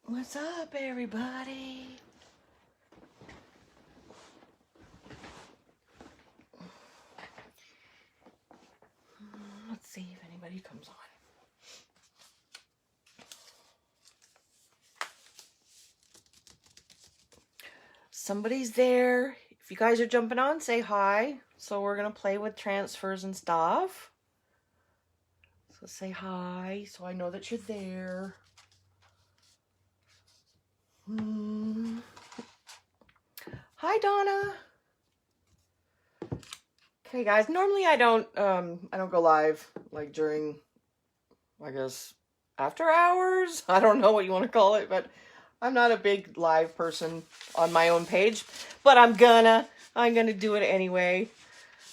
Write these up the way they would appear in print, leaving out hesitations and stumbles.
What's up, everybody? Let's see if anybody comes on. Somebody's there. If you guys are jumping on, say hi. So we're going to play with transfers and stuff. So say hi so I know that you're there. Hi, Donna. Okay, guys. Normally I don't go live like during, I guess, after hours. I don't know what you want to call it, but I'm not a big live person on my own page, but I'm gonna do it anyway.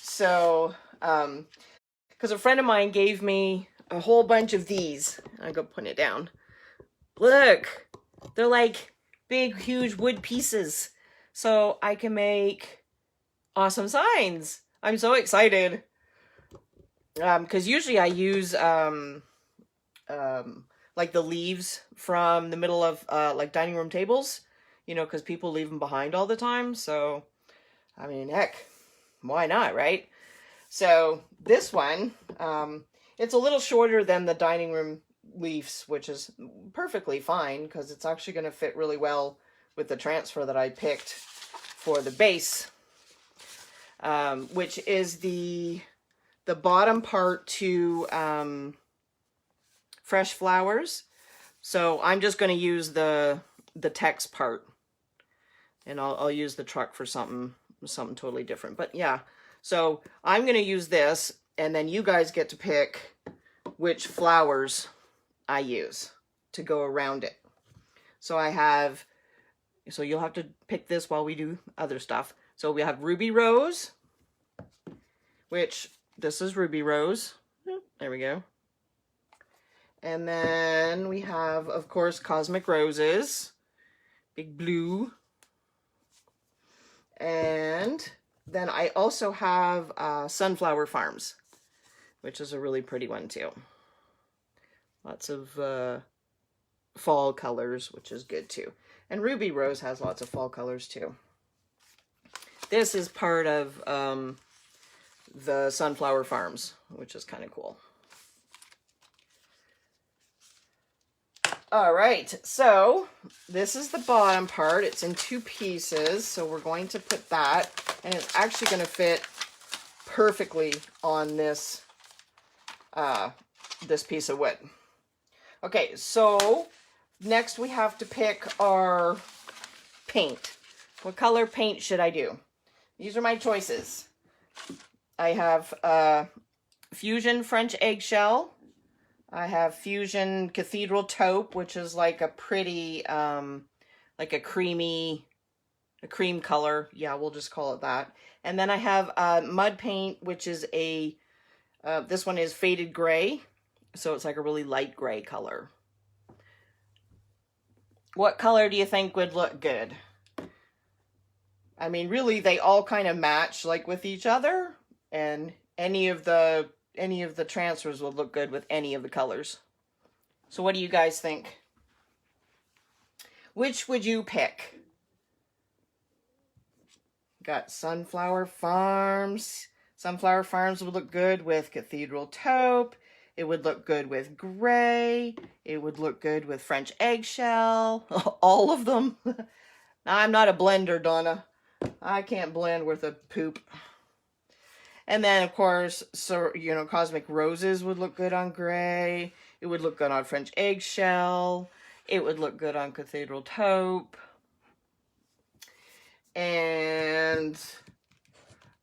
So, because a friend of mine gave me a whole bunch of these. I go put it down. Look, they're like big, huge wood pieces. So I can make awesome signs. I'm so excited. Because usually I use, like the leaves from the middle of, like dining room tables, you know, because people leave them behind all the time. So, I mean, heck, why not, right? So this one, it's a little shorter than the dining room leaves, which is perfectly fine because it's actually going to fit really well with the transfer that I picked for the base, which is the bottom part to fresh flowers. So I'm just going to use the text part, and I'll use the truck for something totally different. But yeah, so I'm going to use this, and then you guys get to pick which flowers I use to go around it. So you'll have to pick this while we do other stuff. So we have Ruby Rose, which this is Ruby Rose. There we go. And then we have, of course, Cosmic Roses, big blue. And then I also have Sunflower Farms, which is a really pretty one too. Lots of fall colors, which is good too. And Ruby Rose has lots of fall colors too. This is part of the Sunflower Farms, which is kind of cool. All right, so this is the bottom part. It's in 2 pieces, so we're going to put that, and it's actually going to fit perfectly on this this piece of wood. Okay, so next we have to pick our paint. What color paint should I do? These are my choices. I have Fusion French Eggshell. I have Fusion Cathedral Taupe, which is like a pretty, like a cream color. Yeah, we'll just call it that. And then I have Mud Paint, which is this one is Faded Gray. So it's like a really light gray color. What color do you think would look good? I mean, really, they all kind of match like with each other, and any of the transfers will look good with any of the colors. So what do you guys think? Which would you pick? Got Sunflower Farms. Sunflower Farms would look good with Cathedral Taupe. It would look good with gray. It would look good with French Eggshell. All of them. I'm not a blender, Donna. I can't blend with a poop. And then, of course, so, you know, Cosmic Roses would look good on gray. It would look good on French Eggshell. It would look good on Cathedral Taupe. And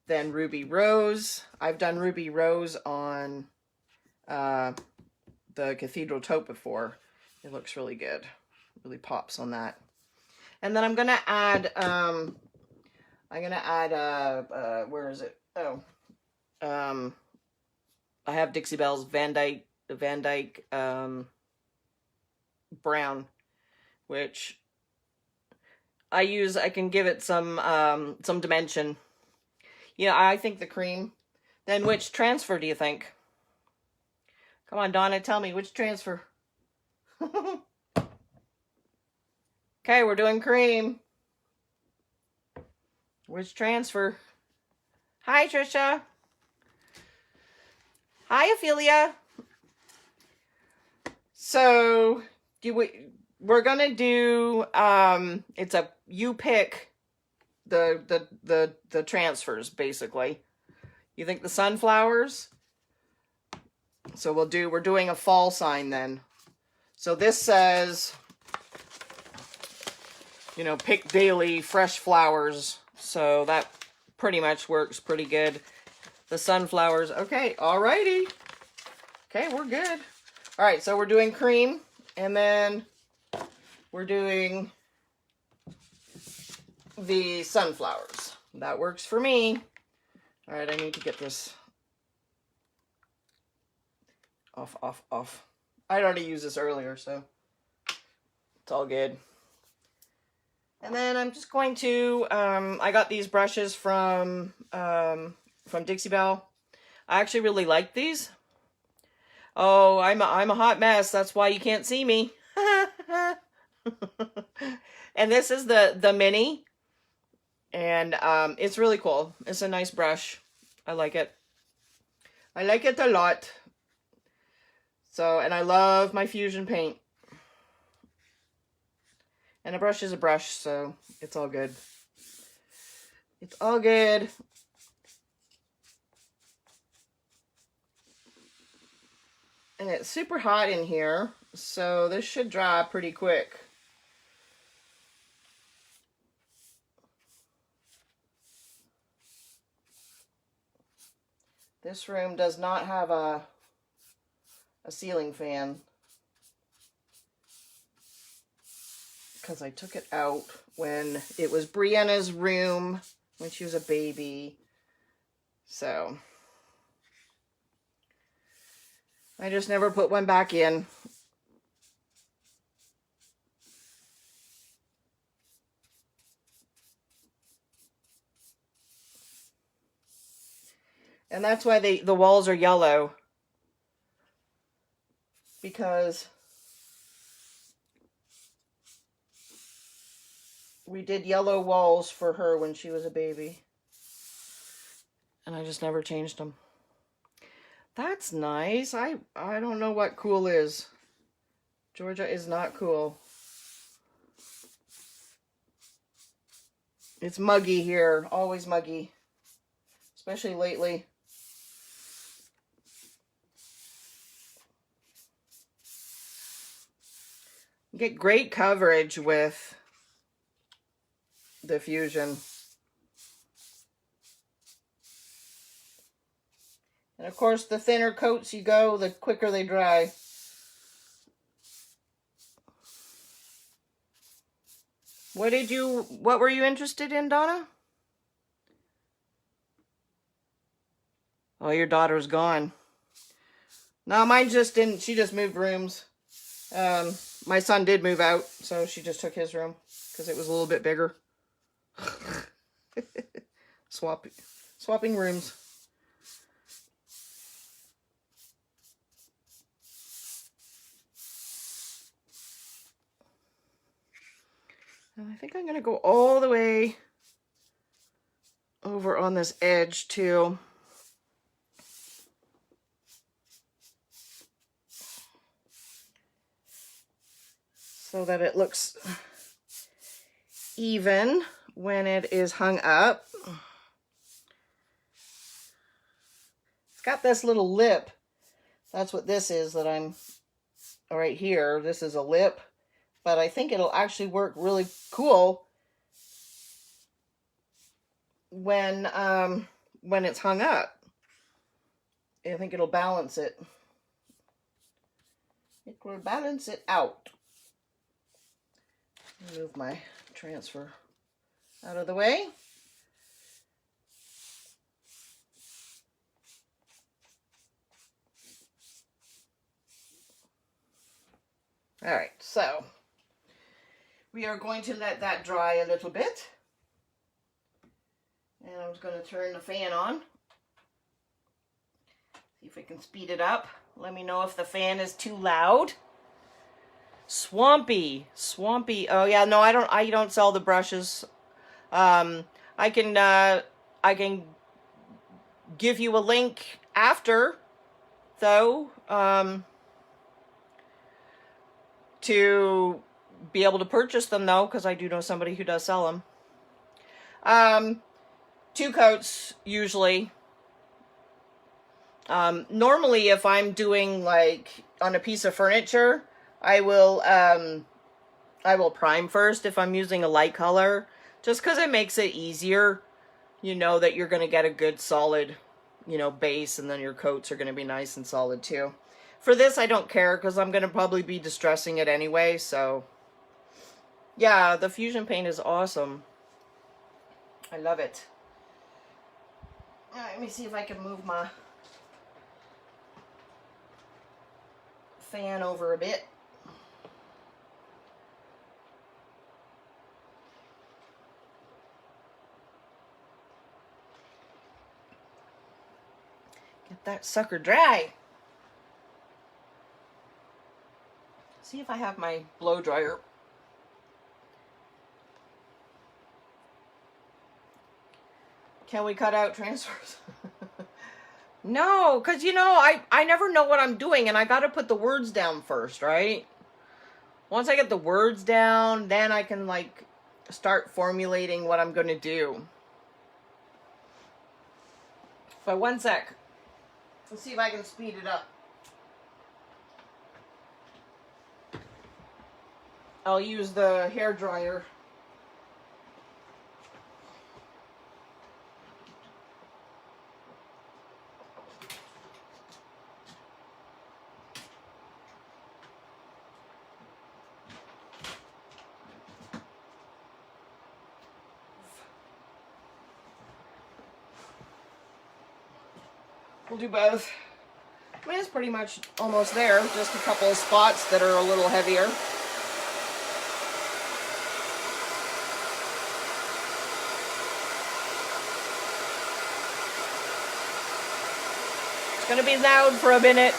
then Ruby Rose. I've done Ruby Rose on the Cathedral Taupe before. It looks really good. Really pops on that. And then I'm going to add, where is it? Oh. I have Dixie Belle's Van Dyke brown, which I can give it some dimension. Yeah, I think the cream. Then which transfer do you think? Come on, Donna, tell me which transfer. Okay, we're doing cream. Which transfer? Hi, Trisha. Hi, Ophelia. So, we're gonna do you pick the transfers basically. You think the sunflowers? So we're doing a fall sign then. So this says, you know, pick daily fresh flowers. So that pretty much works pretty good. The sunflowers. Okay, alrighty. Okay, we're good. All right, so we're doing cream, and then we're doing the sunflowers. That works for me. All right, I need to get this off. I'd already used this earlier, so it's all good. And then I'm just going to, I got these brushes from Dixie Belle. I actually really like these. Oh, I'm a hot mess. That's why you can't see me. And this is the mini. And it's really cool. It's a nice brush. I like it. I like it a lot. So, and I love my Fusion paint. And a brush is a brush, so it's all good. It's all good. And it's super hot in here, so this should dry pretty quick. This room does not have a ceiling fan, because I took it out when it was Brianna's room when she was a baby. So I just never put one back in. And that's why the walls are yellow, because we did yellow walls for her when she was a baby. And I just never changed them. That's nice. I don't know what cool is. Georgia is not cool. It's muggy here. Always muggy. Especially lately. You get great coverage with the Fusion. And of course, the thinner coats you go, the quicker they dry. What were you interested in, Donna? Oh, your daughter's gone. No, mine just didn't. She just moved rooms. My son did move out, so she just took his room because it was a little bit bigger. Swapping rooms. And I think I'm going to go all the way over on this edge too. So that it looks even when it is hung up. It's got this little lip. That's what this is that I'm right here. This is a lip, but I think it'll actually work really cool when it's hung up. I think it'll balance it. It will balance it out. Move my transfer out of the way. All right, so we are going to let that dry a little bit. And I'm just going to turn the fan on. See if I can speed it up. Let me know if the fan is too loud. Swampy. Oh yeah, no, I don't sell the brushes. I can give you a link after, though, to be able to purchase them, though, because I do know somebody who does sell them. 2 coats usually. Normally, if I'm doing like on a piece of furniture, I will prime first if I'm using a light color, just because it makes it easier. You know that you're going to get a good solid, base, and then your coats are going to be nice and solid too. For this, I don't care because I'm going to probably be distressing it anyway, so yeah, the fusion paint is awesome. I love it. All right, let me see if I can move my fan over a bit. Get that sucker dry. See if I have my blow dryer. Can we cut out transfers? No, because I never know what I'm doing, and I got to put the words down first, right? Once I get the words down, then I can like start formulating what I'm going to do. But one sec. Let's see if I can speed it up. I'll use the hair dryer. We'll do both. I mean, it's pretty much almost there. Just a couple of spots that are a little heavier. It's gonna be loud for a minute.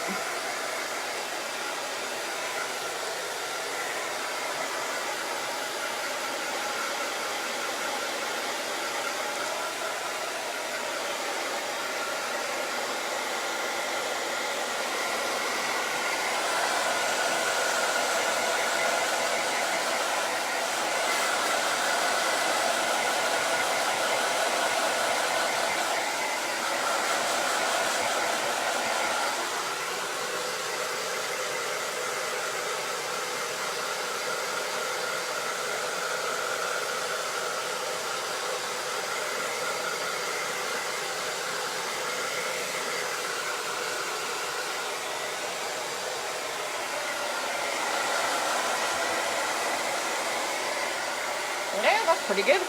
Yeah, that's pretty good.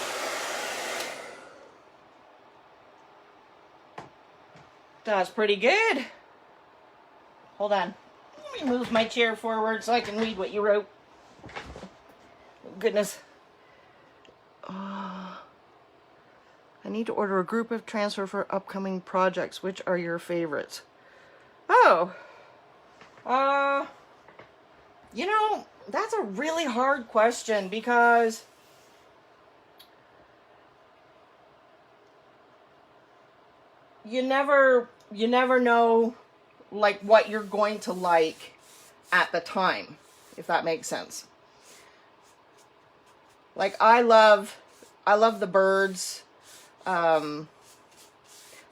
That's pretty good. Hold on. Let me move my chair forward so I can read what you wrote. Goodness. I need to order a group of transfer for upcoming projects. Which are your favorites? Oh. That's a really hard question because you never know like what you're going to like at the time, if that makes sense. Like I love the birds.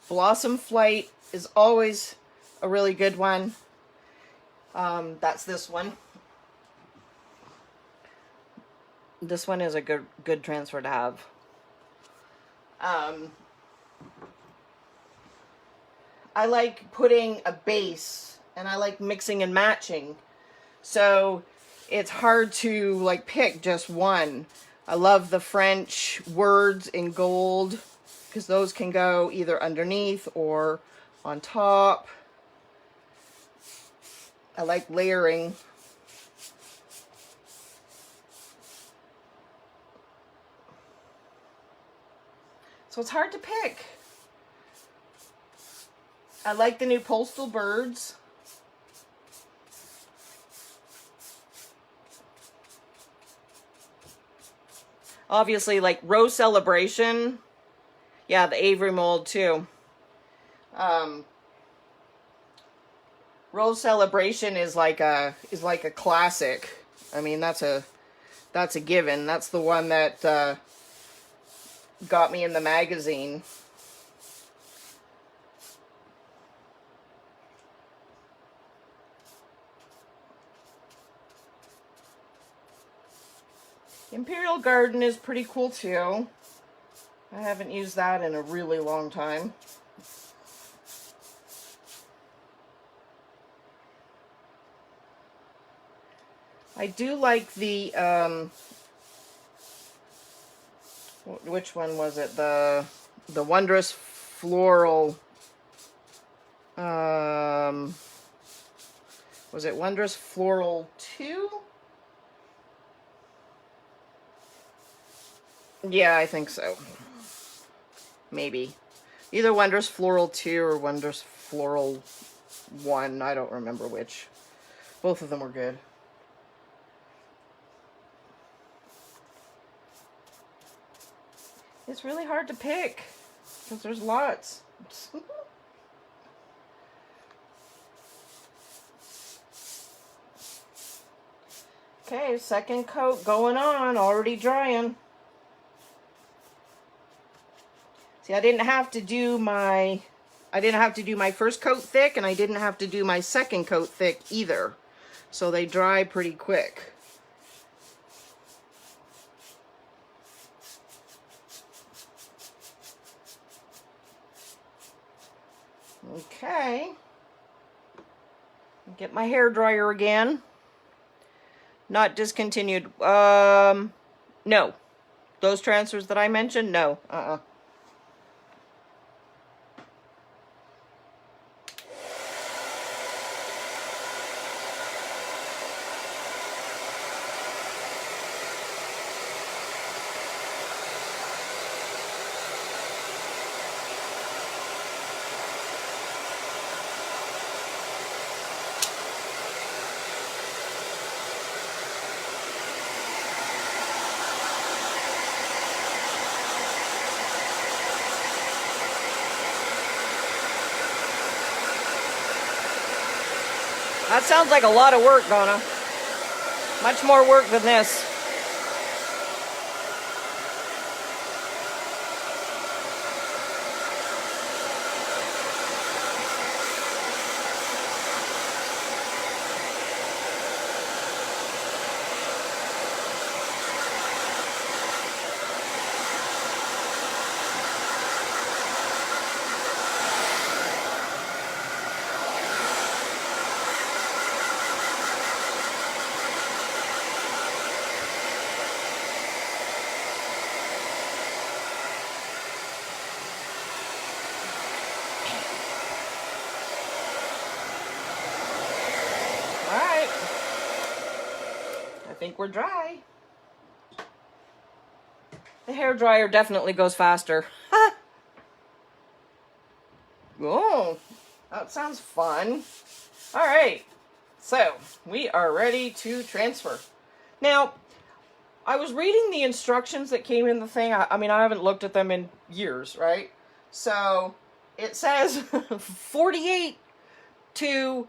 Blossom Flight is always a really good one. That's this one. This one is a good transfer to have. I like putting a base, and I like mixing and matching. So it's hard to like pick just one. I love the French words in gold because those can go either underneath or on top. I like layering. So it's hard to pick. I like the new Postal Birds. Obviously, like Rose Celebration. Yeah, the Avery mold too. Rose Celebration is like a classic. I mean, that's a given. That's the one that got me in the magazine. Imperial Garden is pretty cool too. I haven't used that in a really long time. I do like the, which one was it? The Wondrous Floral, was it Wondrous Floral 2? Yeah, I think so. Maybe. Either Wondrous Floral 2 or Wondrous Floral 1. I don't remember which. Both of them were good. It's really hard to pick because there's lots. Okay, second coat going on, already drying. See, I didn't have to do my first coat thick, and I didn't have to do my second coat thick either. So they dry pretty quick. Okay. Get my hair dryer again. Not discontinued. No. Those transfers that I mentioned, no. That sounds like a lot of work, Donna. Much more work than this. I think we're dry. The hair dryer definitely goes faster. Oh, that sounds fun. All right, so we are ready to transfer. Now, I was reading the instructions that came in the thing. I mean, I haven't looked at them in years, right? So it says 48 to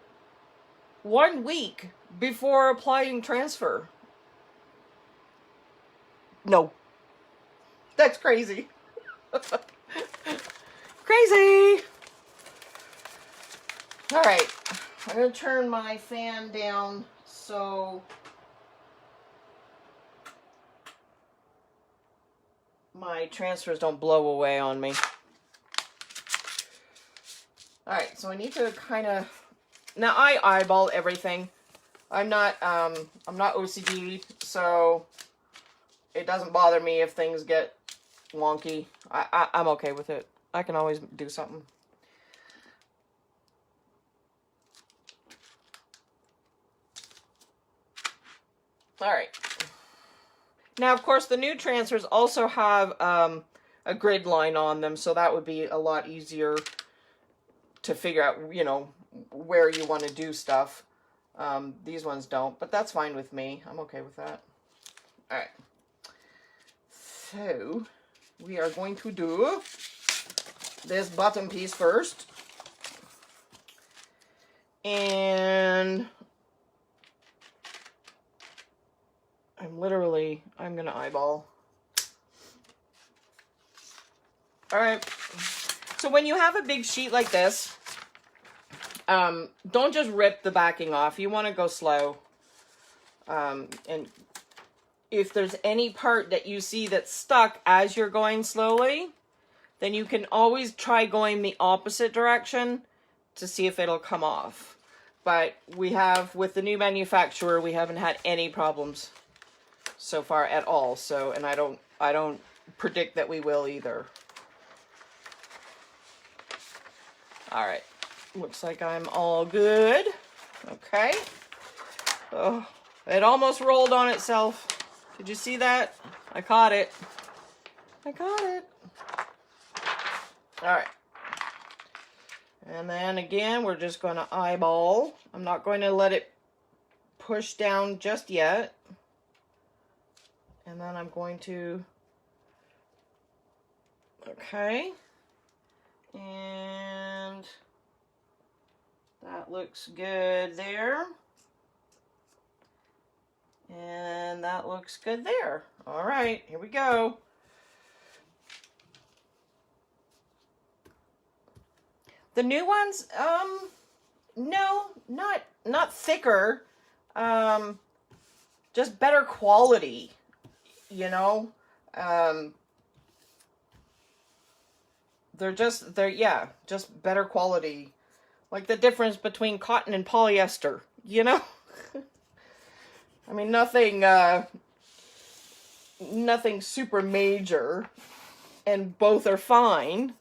1 week before applying transfer. No. That's crazy. Crazy! Alright, I'm going to turn my fan down so my transfers don't blow away on me. Alright, so I need to kind of... Now, I eyeball everything. I'm not OCD, so it doesn't bother me if things get wonky. I'm okay with it. I can always do something. Alright. Now, of course, the new transfers also have a grid line on them, so that would be a lot easier to figure out, you know, where you want to do stuff. These ones don't, but that's fine with me. I'm okay with that. Alright. So we are going to do this bottom piece first. And I'm going to eyeball. All right. So when you have a big sheet like this, don't just rip the backing off. You want to go slow. And if there's any part that you see that's stuck as you're going slowly, then you can always try going the opposite direction to see if it'll come off. But we have, with the new manufacturer, we haven't had any problems so far at all. So, and I don't predict that we will either. All right, looks like I'm all good. Okay. Oh, it almost rolled on itself. Did you see that? I caught it. I caught it. All right. And then again, we're just going to eyeball. I'm not going to let it push down just yet. And then I'm going to, okay. And that looks good there. And that looks good there. All right, here we go. The new ones, no, not thicker, just better quality, you know. They're just better quality. Like the difference between cotton and polyester, you know? I mean, nothing super major, and both are fine.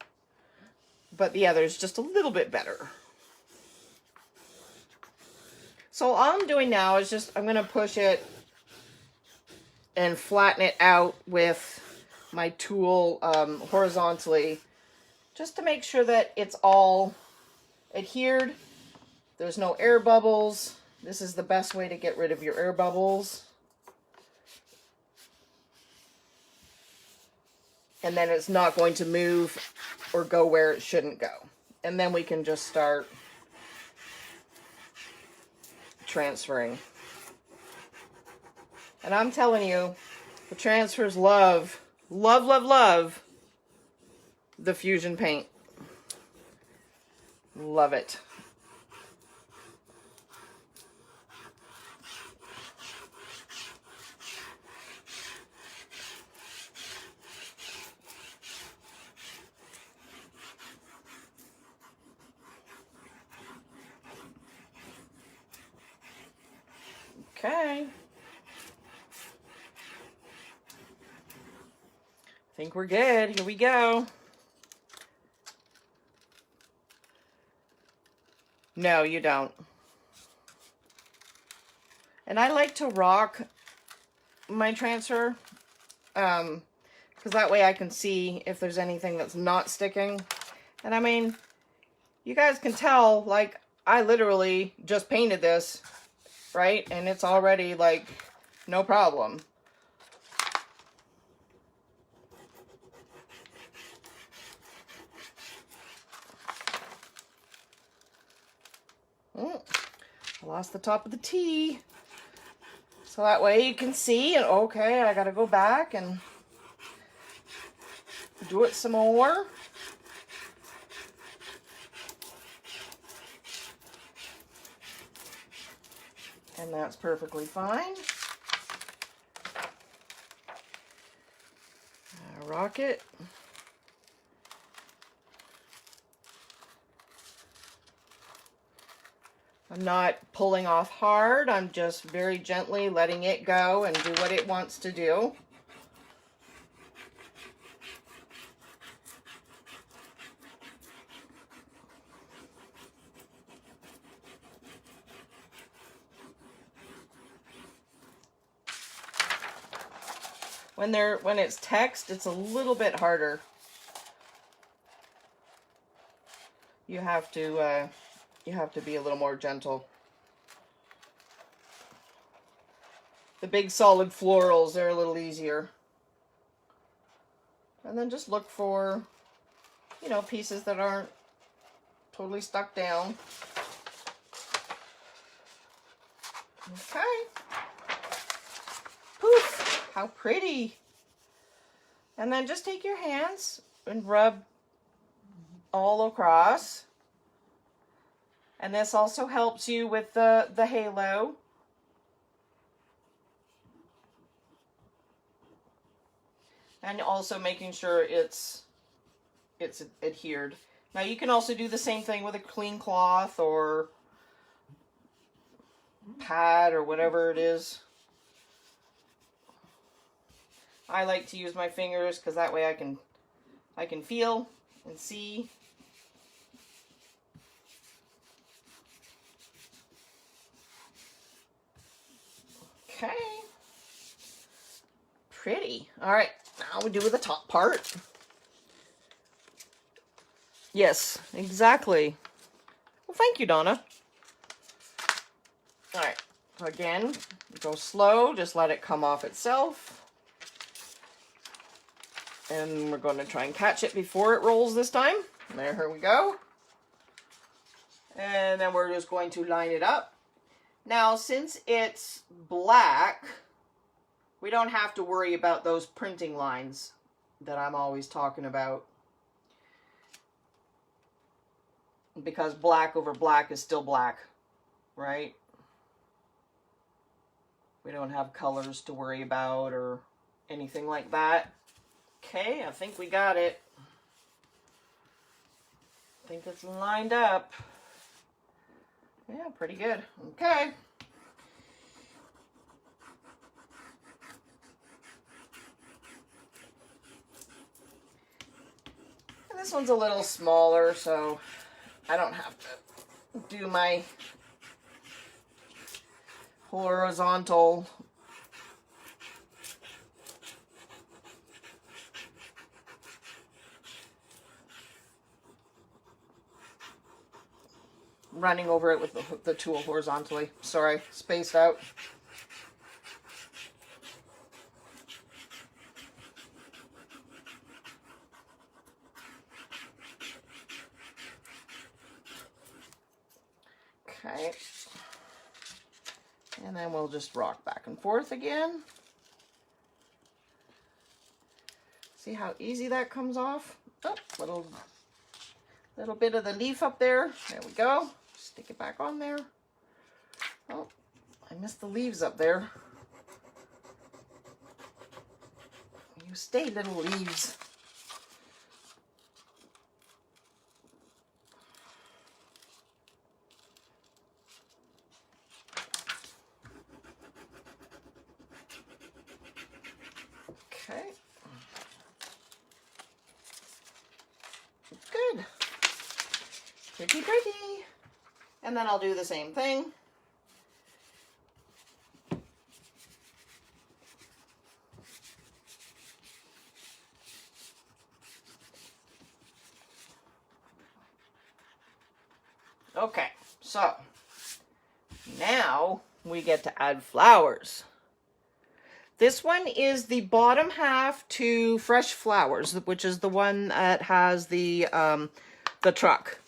But the other's just a little bit better. So all I'm doing now is just, I'm going to push it and flatten it out with my tool horizontally, just to make sure that it's all adhered. There's no air bubbles. This is the best way to get rid of your air bubbles. And then it's not going to move or go where it shouldn't go. And then we can just start transferring. And I'm telling you, the transfers love the Fusion paint. Love it. Okay. I think we're good. Here we go. No, you don't. And I like to rock my transfer, because that way I can see if there's anything that's not sticking. And I mean, you guys can tell, like, I literally just painted this, right? And it's already, like, no problem. I lost the top of the T. So that way you can see, and okay, I gotta go back and do it some more. And that's perfectly fine. Rock it. I'm not pulling off hard. I'm just very gently letting it go and do what it wants to do. When it's text, it's a little bit harder. You have to be a little more gentle. The big solid florals, they're a little easier. And then just look for, you know, pieces that aren't totally stuck down. Okay. Poof, how pretty. And then just take your hands and rub all across. And this also helps you with the halo. And also making sure it's adhered. Now you can also do the same thing with a clean cloth or pad or whatever it is. I like to use my fingers because that way I can feel and see. Okay. Pretty. All right, now we do with the top part. Yes, exactly. Well, thank you, Donna. All right, so again, go slow, just let it come off itself. And we're going to try and catch it before it rolls this time. There, here we go. And then we're just going to line it up. Now, since it's black, we don't have to worry about those printing lines that I'm always talking about. Because black over black is still black, right? We don't have colors to worry about or anything like that. Okay, I think we got it. I think it's lined up. Yeah, pretty good. Okay. And this one's a little smaller, so I don't have to do my horizontal running over it with the tool horizontally. Sorry, spaced out. Okay. And then we'll just rock back and forth again. See how easy that comes off? Oh, little bit of the leaf up there. There we go. Stick it back on there. Oh, I missed the leaves up there. You stay, little leaves. Okay. Good. Pretty, pretty. And then I'll do the same thing. Okay, so now we get to add flowers. This one is the bottom half to Fresh Flowers, which is the one that has the truck.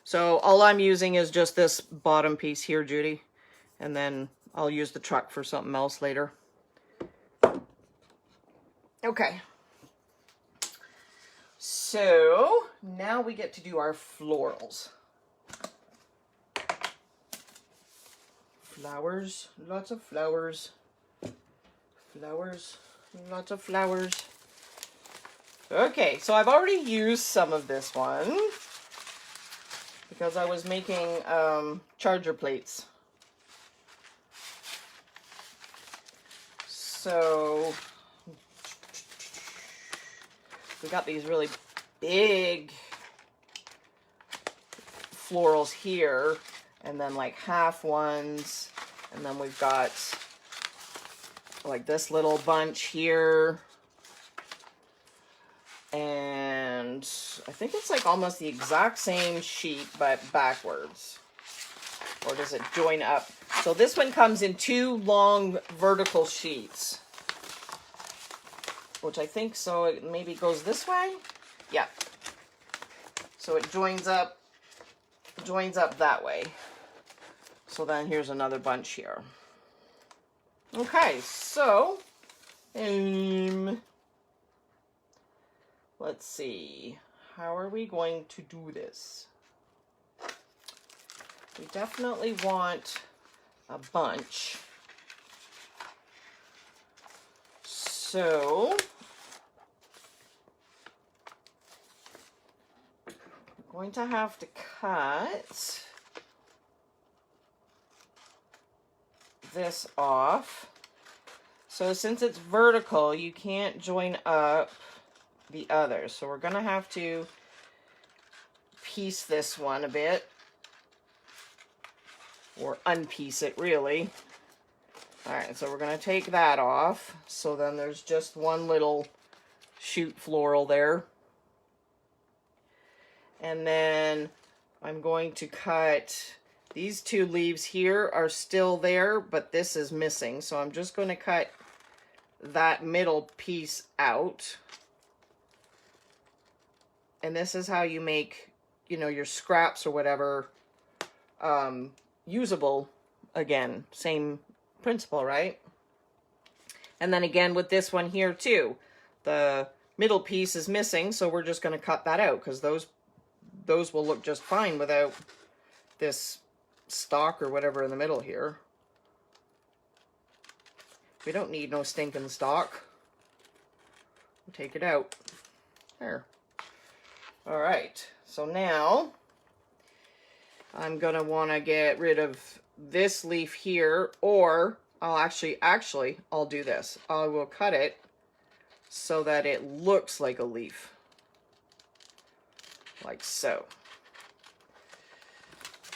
So all I'm using is just this bottom piece here, Judy. And then I'll use the truck for something else later. Okay. So now we get to do our florals. Flowers, lots of flowers. Flowers, lots of flowers. Okay, so I've already used some of this one because I was making charger plates. So we got these really big florals here, and then like half ones, and then we've got like this little bunch here, and I think it's like almost the exact same sheet but backwards, or does it join up? So this one comes in 2 long vertical sheets. which I think so it maybe goes this way. Yeah. So it joins up that way. So then here's another bunch here. Okay, so let's see. How are we going to do this? We definitely want a bunch. So I'm going to have to cut this off. So since it's vertical, you can't join up the others. So we're going to have to piece this one a bit, or unpiece it really. All right, so we're going to take that off. So then there's just one little shoot floral there. And then I'm going to cut, these two leaves here are still there, but this is missing. So I'm just going to cut that middle piece out. And this is how you make, you know, your scraps or whatever usable again. Same principle, right? And then again with this one here too, the middle piece is missing, so we're just going to cut that out because those will look just fine without this stalk or whatever in the middle here. We don't need no stinking stalk. We'll take it out. There. All right, so now I'm gonna want to get rid of this leaf here, or I'll actually I'll do this. I will cut it so that it looks like a leaf, like so.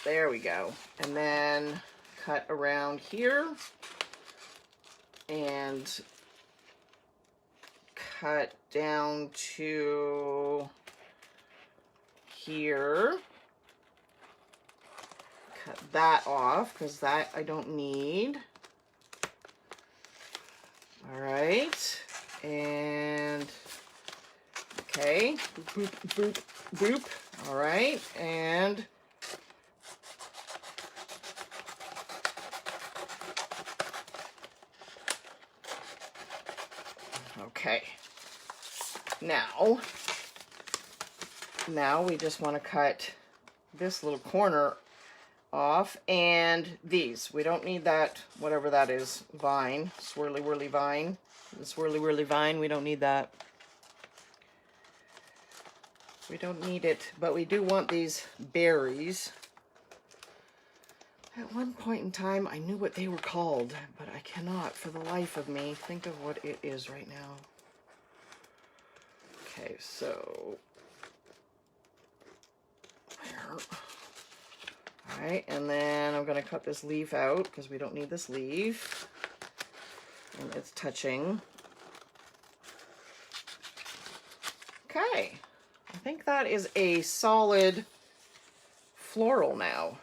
There we go. And then cut around here and cut down to here. Cut that off because that I don't need. All right, and okay, boop, boop, boop, boop. All right, and okay. Now we just want to cut this little corner off, and these. We don't need that, whatever that is, vine, swirly whirly vine. The swirly whirly vine, we don't need that. We don't need it, but we do want these berries. At one point in time, I knew what they were called, but I cannot, for the life of me, think of what it is right now. Okay, so there. All right, and then I'm going to cut this leaf out because we don't need this leaf. And it's touching. Okay, I think that is a solid floral now.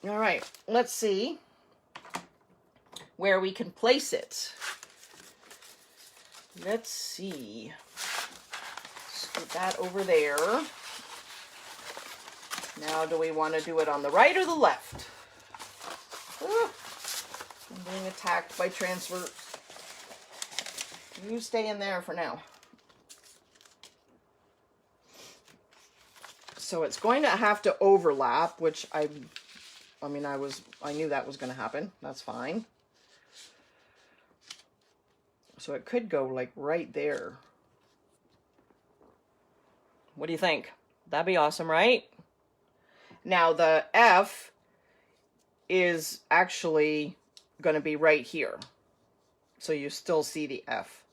All right, let's see where we can place it. Let's see. Scoot that over there. Now, do we want to do it on the right or the left? Ooh, I'm being attacked by transfer. You stay in there for now. So it's going to have to overlap, which I knew that was going to happen. That's fine. So it could go like right there. What do you think? That'd be awesome, right? Now the F is actually going to be right here. So you still see the F.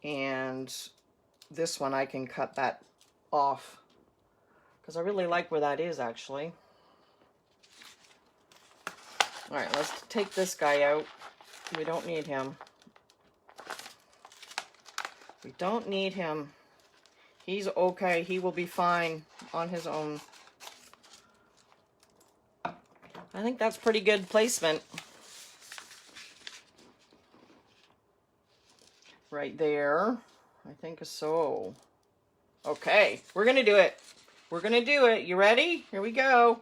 And this one I can cut that off because I really like where that is actually. All right, let's take this guy out. We don't need him. We don't need him. He's okay. He will be fine on his own. I think that's pretty good placement. right there. I think so. Okay, we're gonna do it. We're gonna do it. You ready? Here we go.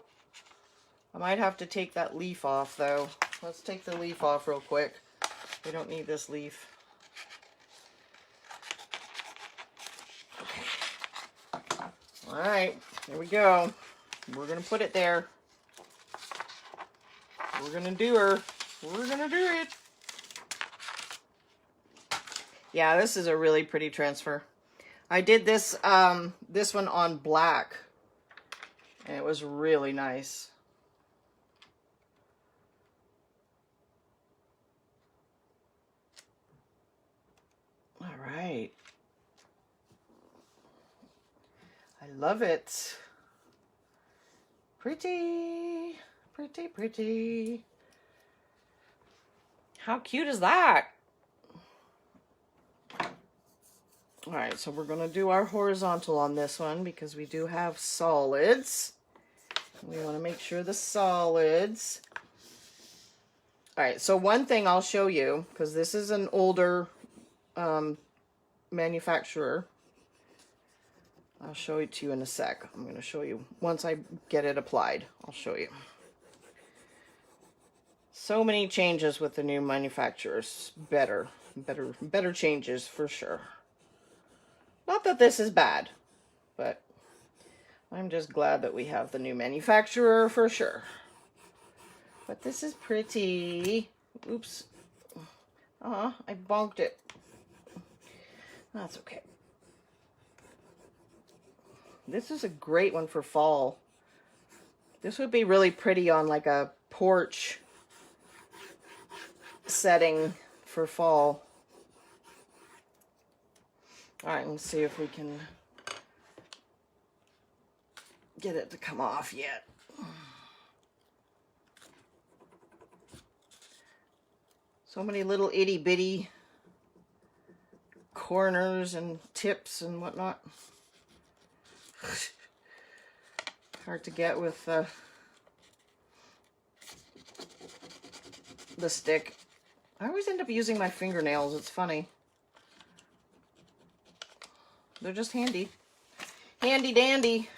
I might have to take that leaf off though. Let's take the leaf off real quick. We don't need this leaf. Okay. All right, here we go. We're gonna put it there. We're gonna do her. We're gonna do it. Yeah, this is a really pretty transfer. I did this this one on black, and it was really nice. All right. I love it. Pretty, pretty, pretty. How cute is that? All right, so we're gonna do our horizontal on this one because we do have solids. We wanna make sure the solids. All right, so one thing I'll show you, because this is an older manufacturer. I'll show it to you in a sec. I'm gonna show you, once I get it applied, I'll show you. So many changes with the new manufacturers. Better changes for sure. Not that this is bad, but I'm just glad that we have the new manufacturer for sure. But this is pretty. Oops. I bonked it. That's okay. This is a great one for fall. This would be really pretty on like a porch setting for fall. All right, let's see if we can get it to come off yet. So many little itty bitty corners and tips and whatnot. Hard to get with the stick. I always end up using my fingernails. It's funny. They're just handy. Handy dandy.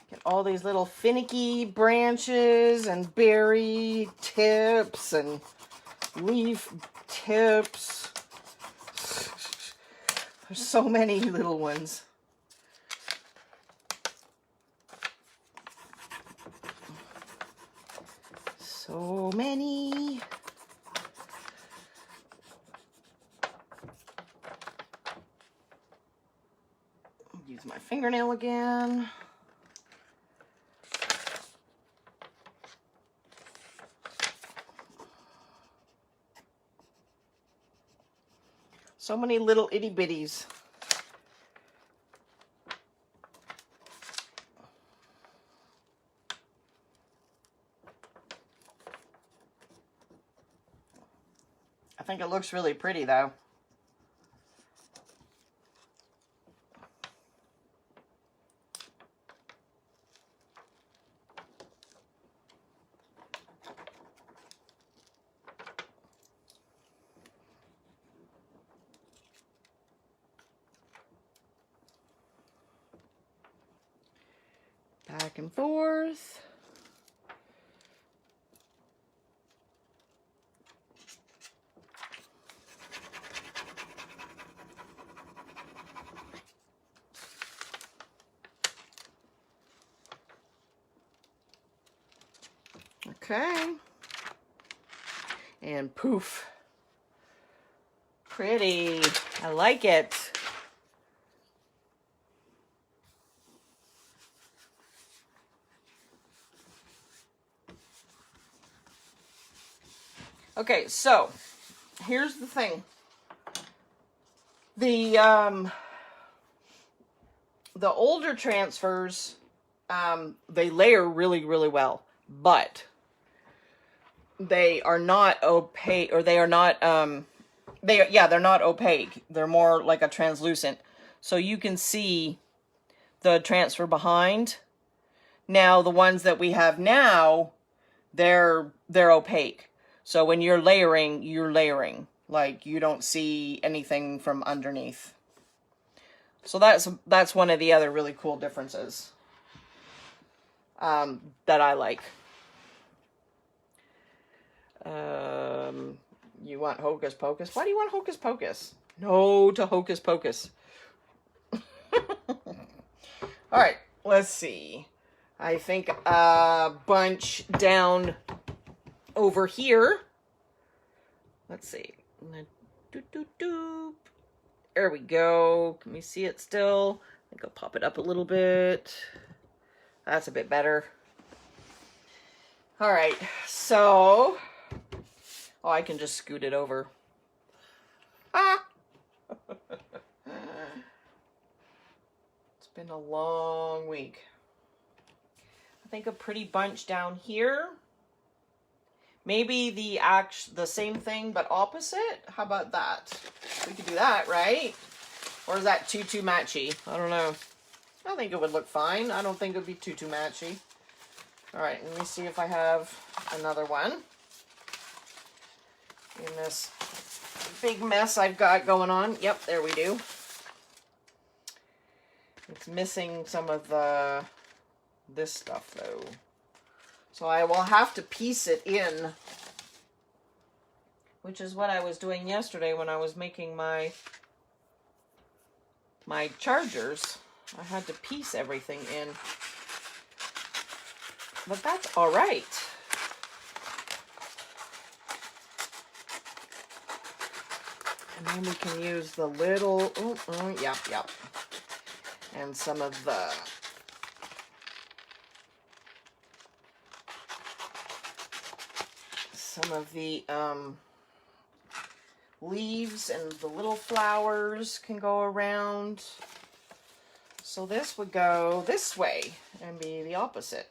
Get all these little finicky branches and berry tips and leaf tips. There's so many little ones. So many. Use my fingernail again. So many little itty bitties. I think it looks really pretty though. Back and forth. Okay. And poof. Pretty. I like it. Okay, so here's the thing. The older transfers, they layer really, really well. But they are not opaque, or they are not, they're not opaque. They're more like a translucent. So you can see the transfer behind. Now, the ones that we have now, they're opaque. So when you're layering. Like, you don't see anything from underneath. So that's one of the other really cool differences that I like. You want Hocus Pocus? Why do you want Hocus Pocus? No to Hocus Pocus. All right, let's see. I think a bunch down over here. Let's see. There we go. Can we see it still? I think I'll pop it up a little bit. That's a bit better. All right, so... Oh, I can just scoot it over. Ah! It's been a long week. I think a pretty bunch down here. Maybe the same thing but opposite. How about that? We could do that, right? Or is that too matchy? I don't know. I think it would look fine. I don't think it would be too matchy. All right, let me see if I have another one in this big mess I've got going on. Yep, there we do. It's missing some of this stuff though. So I will have to piece it in, which is what I was doing yesterday when I was making my chargers. I had to piece everything in. But that's all right. And then we can use the little, yep. And some of the leaves and the little flowers can go around. So this would go this way and be the opposite,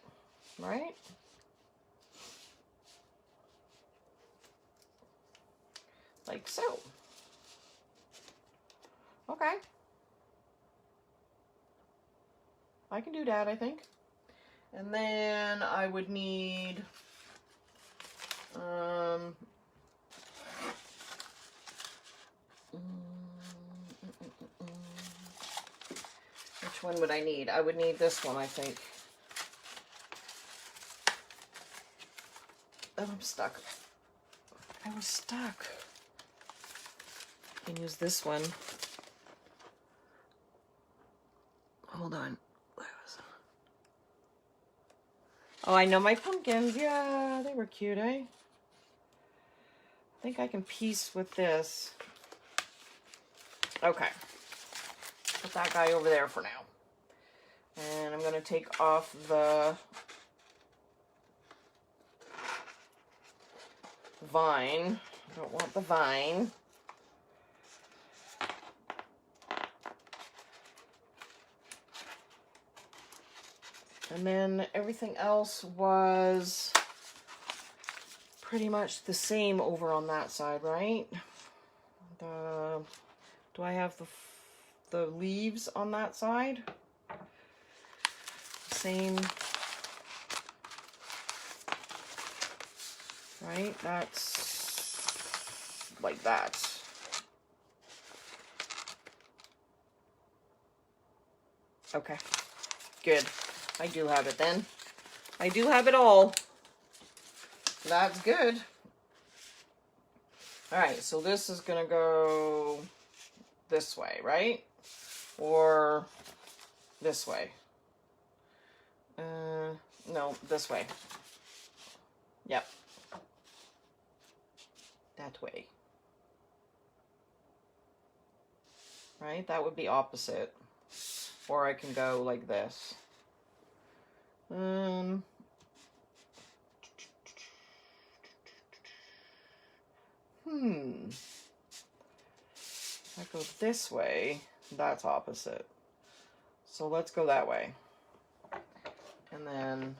right? Like so. Okay. I can do that, I think. And then I would need which one would I need? I would need this one, I think. Oh, I'm stuck. I was stuck. I can use this one. Hold on. Oh, I know my pumpkins. Yeah, they were cute, eh? I think I can piece with this. Okay. Put that guy over there for now. And I'm going to take off the vine. I don't want the vine. And then everything else was pretty much the same over on that side, right? Do I have the leaves on that side? Same. Right? That's like that. Okay. Good. I do have it then. I do have it all. That's good. All right, so this is gonna go this way, right? Or this way. No, this way. Yep. That way. Right? That would be opposite. Or I can go like this. I go this way, that's opposite. So let's go that way. And then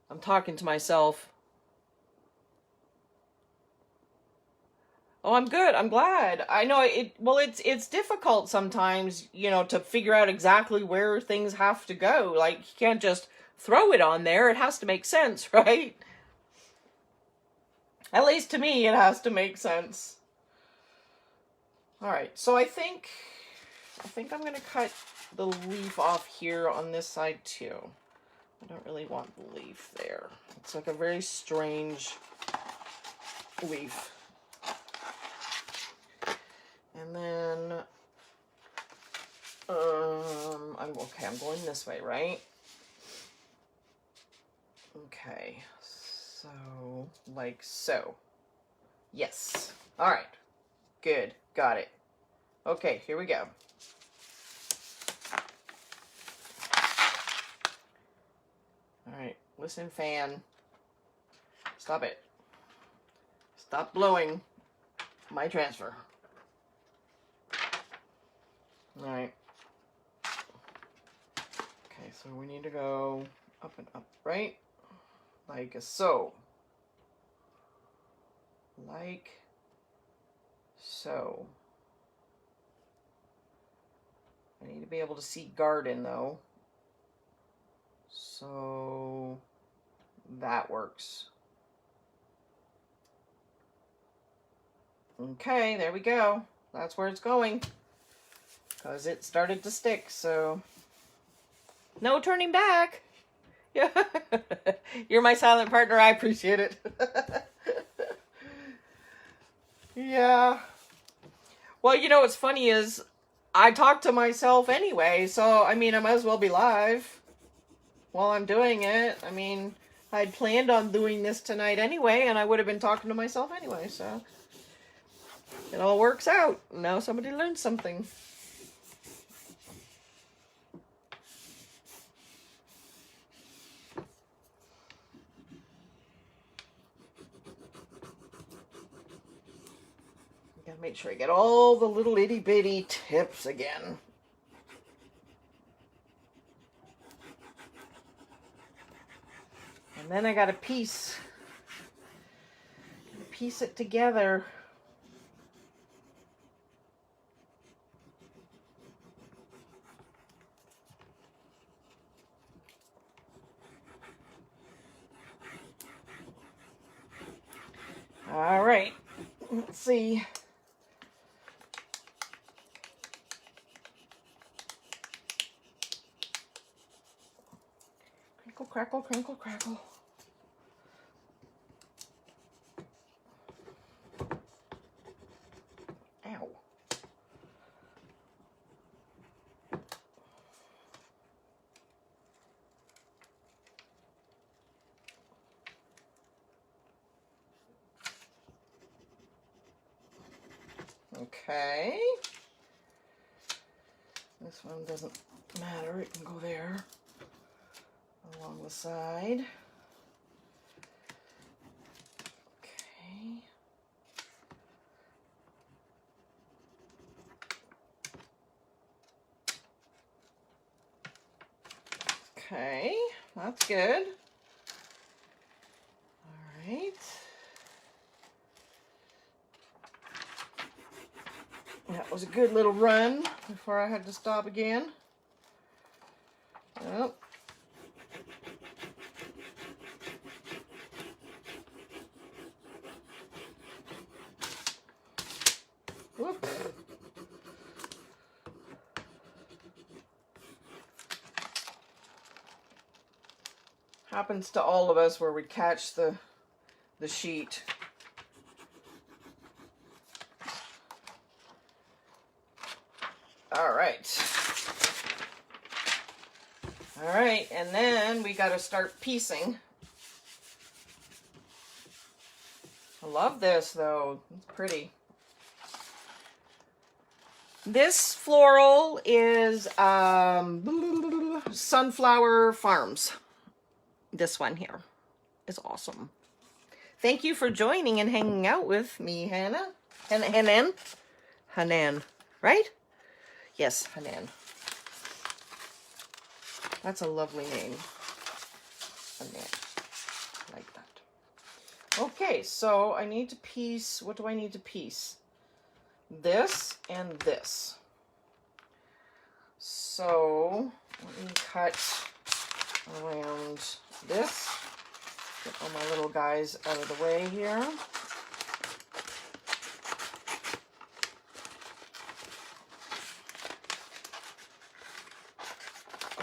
I'm talking to myself. Oh, I'm good. I'm glad. I know it's difficult sometimes, you know, to figure out exactly where things have to go. Like, you can't just throw it on there. It has to make sense, right? At least to me, it has to make sense. All right. So I think I'm going to cut the leaf off here on this side too. I don't really want the leaf there. It's like a very strange leaf. And then, I'm going this way, right? Okay, so, like so. Yes. All right. Good. Got it. Okay, here we go. All right, listen, fan. Stop it. Stop blowing my transfer. All right. Okay, so we need to go up and up, right? Like so. Like so. I need to be able to see garden though. So that works. Okay, there we go. That's where it's going. Because it started to stick, so no turning back. Yeah. You're my silent partner. I appreciate it. Yeah. Well, you know what's funny is I talk to myself anyway, so I mean, I might as well be live while I'm doing it. I mean, I'd planned on doing this tonight anyway, and I would have been talking to myself anyway, so it all works out. Now somebody learned something. Gotta make sure I get all the little itty bitty tips again. And then I gotta piece it together. All right, let's see. Crinkle, crackle, crinkle, crackle. Ow. Okay. This one doesn't matter. It can go there along the side. Okay. Okay, that's good. All right. That was a good little run before I had to stop again. Yep. Whoop. Happens to all of us where we catch the sheet. All right. All right, and then we got to start piecing. I love this though. It's pretty. This floral is Sunflower Farms. This one here is awesome. Thank you for joining and hanging out with me, Hannah. Hanan, right? Yes, Hanan. That's a lovely name. Hanan. Okay, so I need to piece, what do I need to piece? This and this. So let me cut around this. Get all my little guys out of the way here.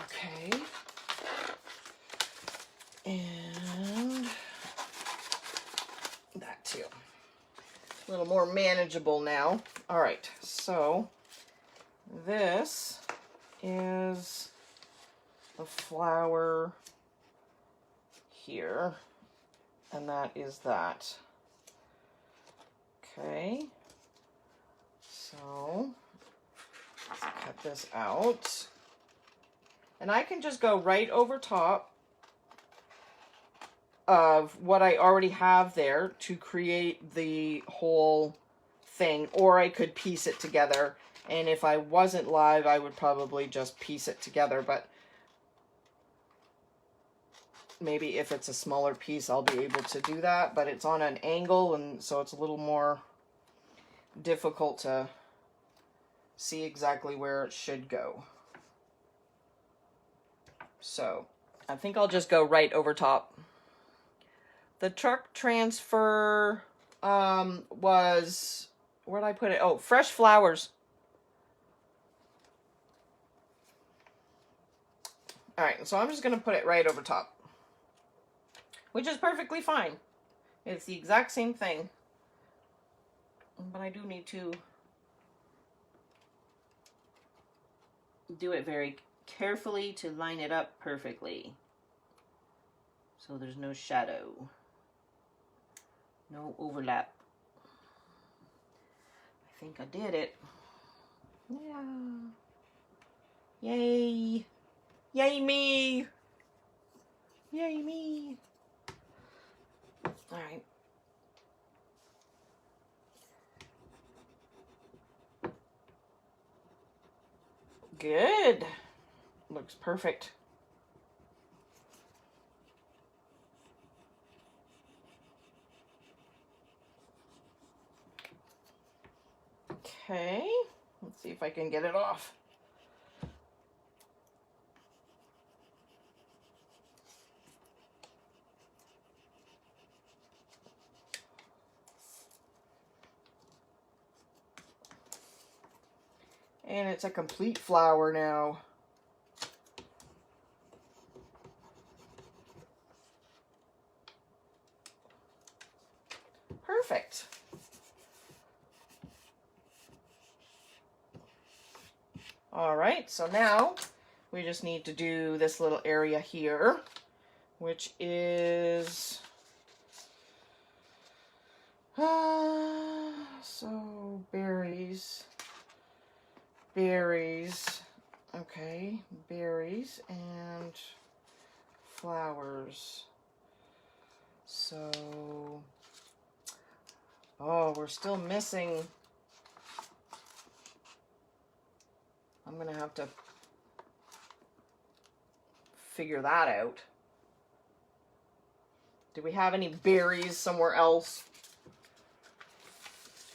Okay. And that too. A little more manageable now. All right, so this is the flower here, and that is that. Okay, so let's cut this out. And I can just go right over top of what I already have there to create the whole thing, or I could piece it together. And if I wasn't live, I would probably just piece it together, but maybe if it's a smaller piece, I'll be able to do that, but it's on an angle, and so it's a little more difficult to see exactly where it should go. So I think I'll just go right over top. The truck transfer was, where did I put it? Oh, fresh flowers. All right, so I'm just going to put it right over top, which is perfectly fine. It's the exact same thing, but I do need to do it very carefully to line it up perfectly, so there's no shadow, no overlap. I think I did it. Yeah. Yay. Yay me. Yay me. All right. Good. Looks perfect. Okay. Let's see if I can get it off. And it's a complete flower now. Perfect. All right, so now we just need to do this little area here, which is, so berries, okay, berries and flowers. So, oh, we're still missing, I'm gonna have to figure that out. Do we have any berries somewhere else?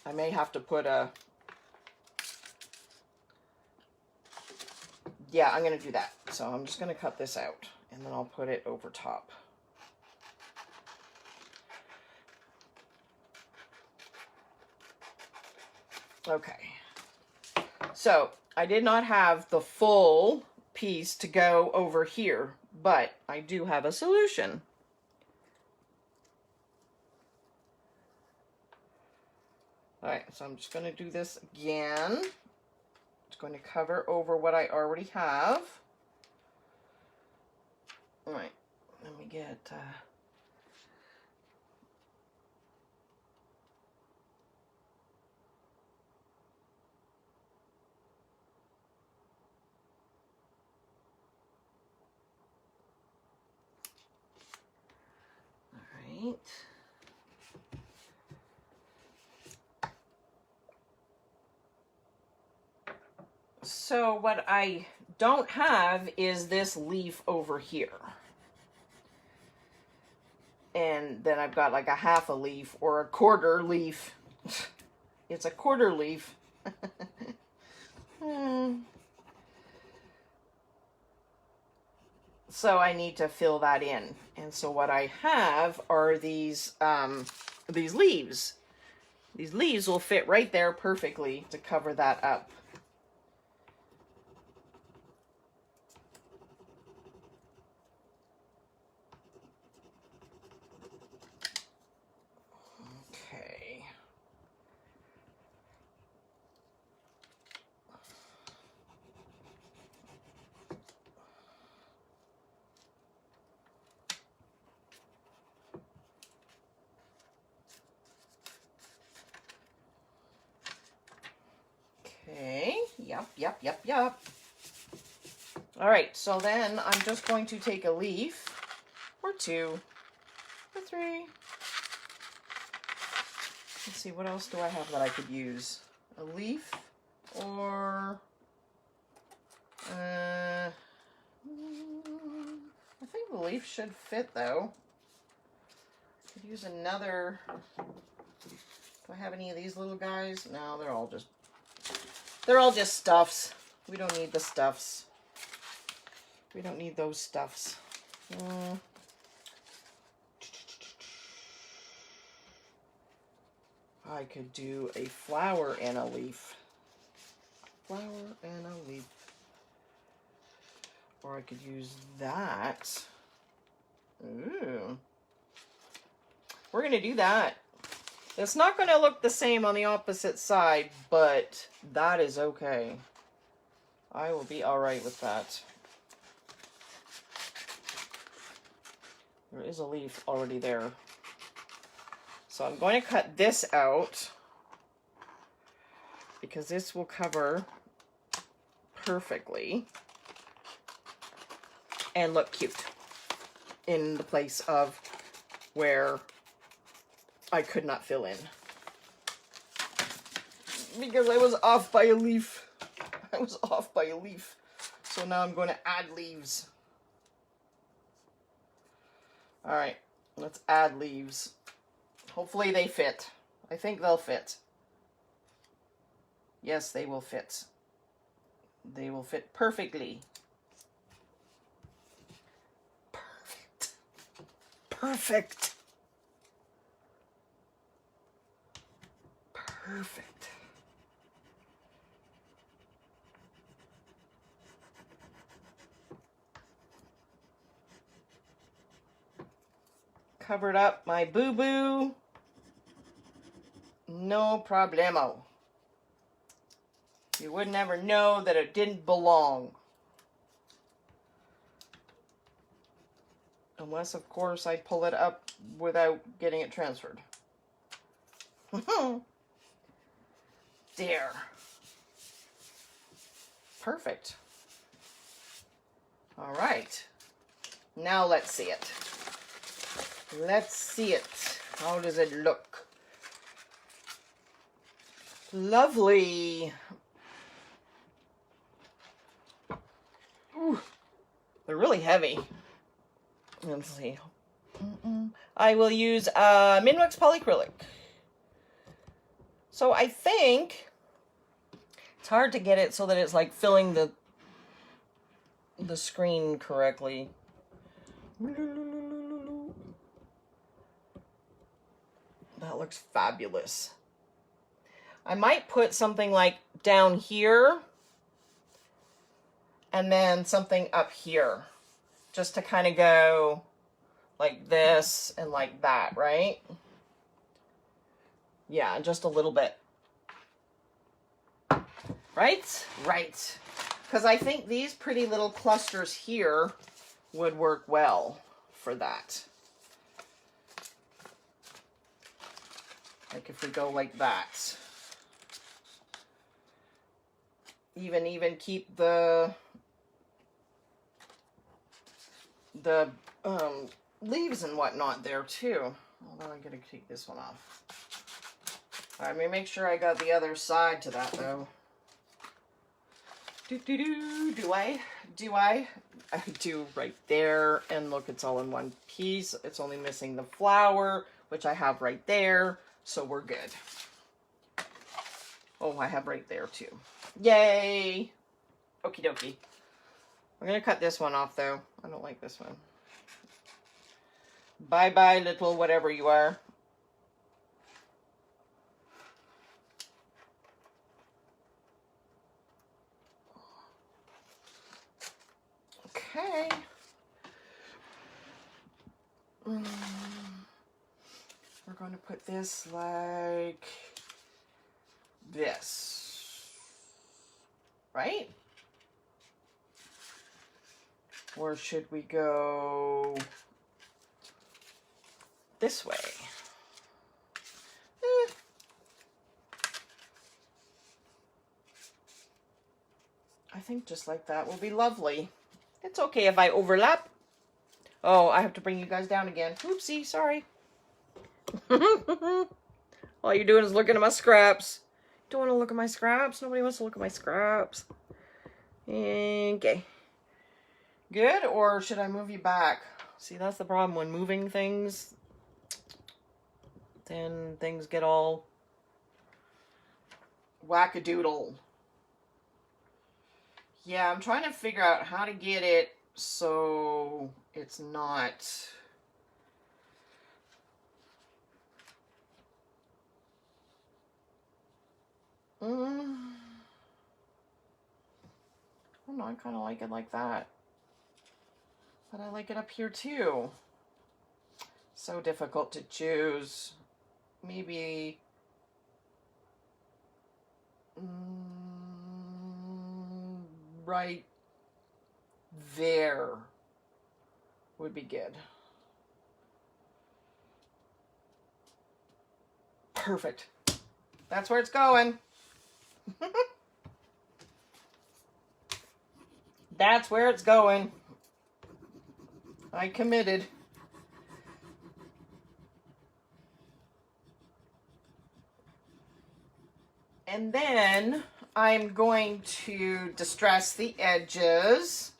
I may have to put a, yeah, I'm gonna do that. So I'm just gonna cut this out and then I'll put it over top. Okay, so I did not have the full piece to go over here, but I do have a solution. All right, so I'm just going to do this again. It's going to cover over what I already have. All right, let me get... all right. So what I don't have is this leaf over here. And then I've got like a half a leaf or a quarter leaf. It's a quarter leaf. So I need to fill that in. And so what I have are these leaves. These leaves will fit right there perfectly to cover that up. Okay. Okay, yep. All right, so then I'm just going to take a leaf, or two, or three. Let's see, what else do I have that I could use? A leaf, or, I think the leaf should fit though. Could use another, do I have any of these little guys? No, they're all just stuffs. We don't need the stuffs. We don't need those stuffs. I could do a flower and a leaf. Flower and a leaf. Or I could use that. Ooh. We're going to do that. It's not going to look the same on the opposite side, but that is okay. I will be all right with that. There is a leaf already there. So I'm going to cut this out because this will cover perfectly and look cute in the place of where I could not fill in. Because I was off by a leaf. I was off by a leaf. So now I'm going to add leaves. Alright, let's add leaves. Hopefully they fit. I think they'll fit. Yes, they will fit. They will fit perfectly. Perfect. Perfect. Perfect. Covered up my boo-boo. No problemo. You would never know that it didn't belong. Unless, of course, I pull it up without getting it transferred. There. Perfect. All right. Now let's see it. Let's see it. How does it look? Lovely. Ooh, they're really heavy. Let's see. I will use Minwax polyacrylic. So I think it's hard to get it so that it's like filling the screen correctly. That looks fabulous. I might put something like down here and then something up here just to kind of go like this and like that, right? Yeah, just a little bit. Right? Right. Because I think these pretty little clusters here would work well for that. Like if we go like that. Even keep the leaves and whatnot there too. Although I'm gonna take this one off. All right, let me make sure I got the other side to that though. Do I? I do right there. And look, it's all in one piece. It's only missing the flower, which I have right there. So we're good. Oh, I have right there too. Yay! Okie dokie. I'm going to cut this one off though. I don't like this one. Bye-bye, little whatever you are. Okay. We're going to put this like this. Right? Or should we go this way? I think just like that will be lovely. It's okay if I overlap. Oh, I have to bring you guys down again. Oopsie, sorry. All you're doing is looking at my scraps. Don't want to look at my scraps. Nobody wants to look at my scraps. Okay. Good, or should I move you back? See, that's the problem. When moving things, then things get all wackadoodle. Yeah, I'm trying to figure out how to get it so it's not... Oh no, I kind of like it like that. But I like it up here too. So difficult to choose. Maybe... right there would be good. Perfect. That's where it's going. That's where it's going. I committed. And then I'm going to distress the edges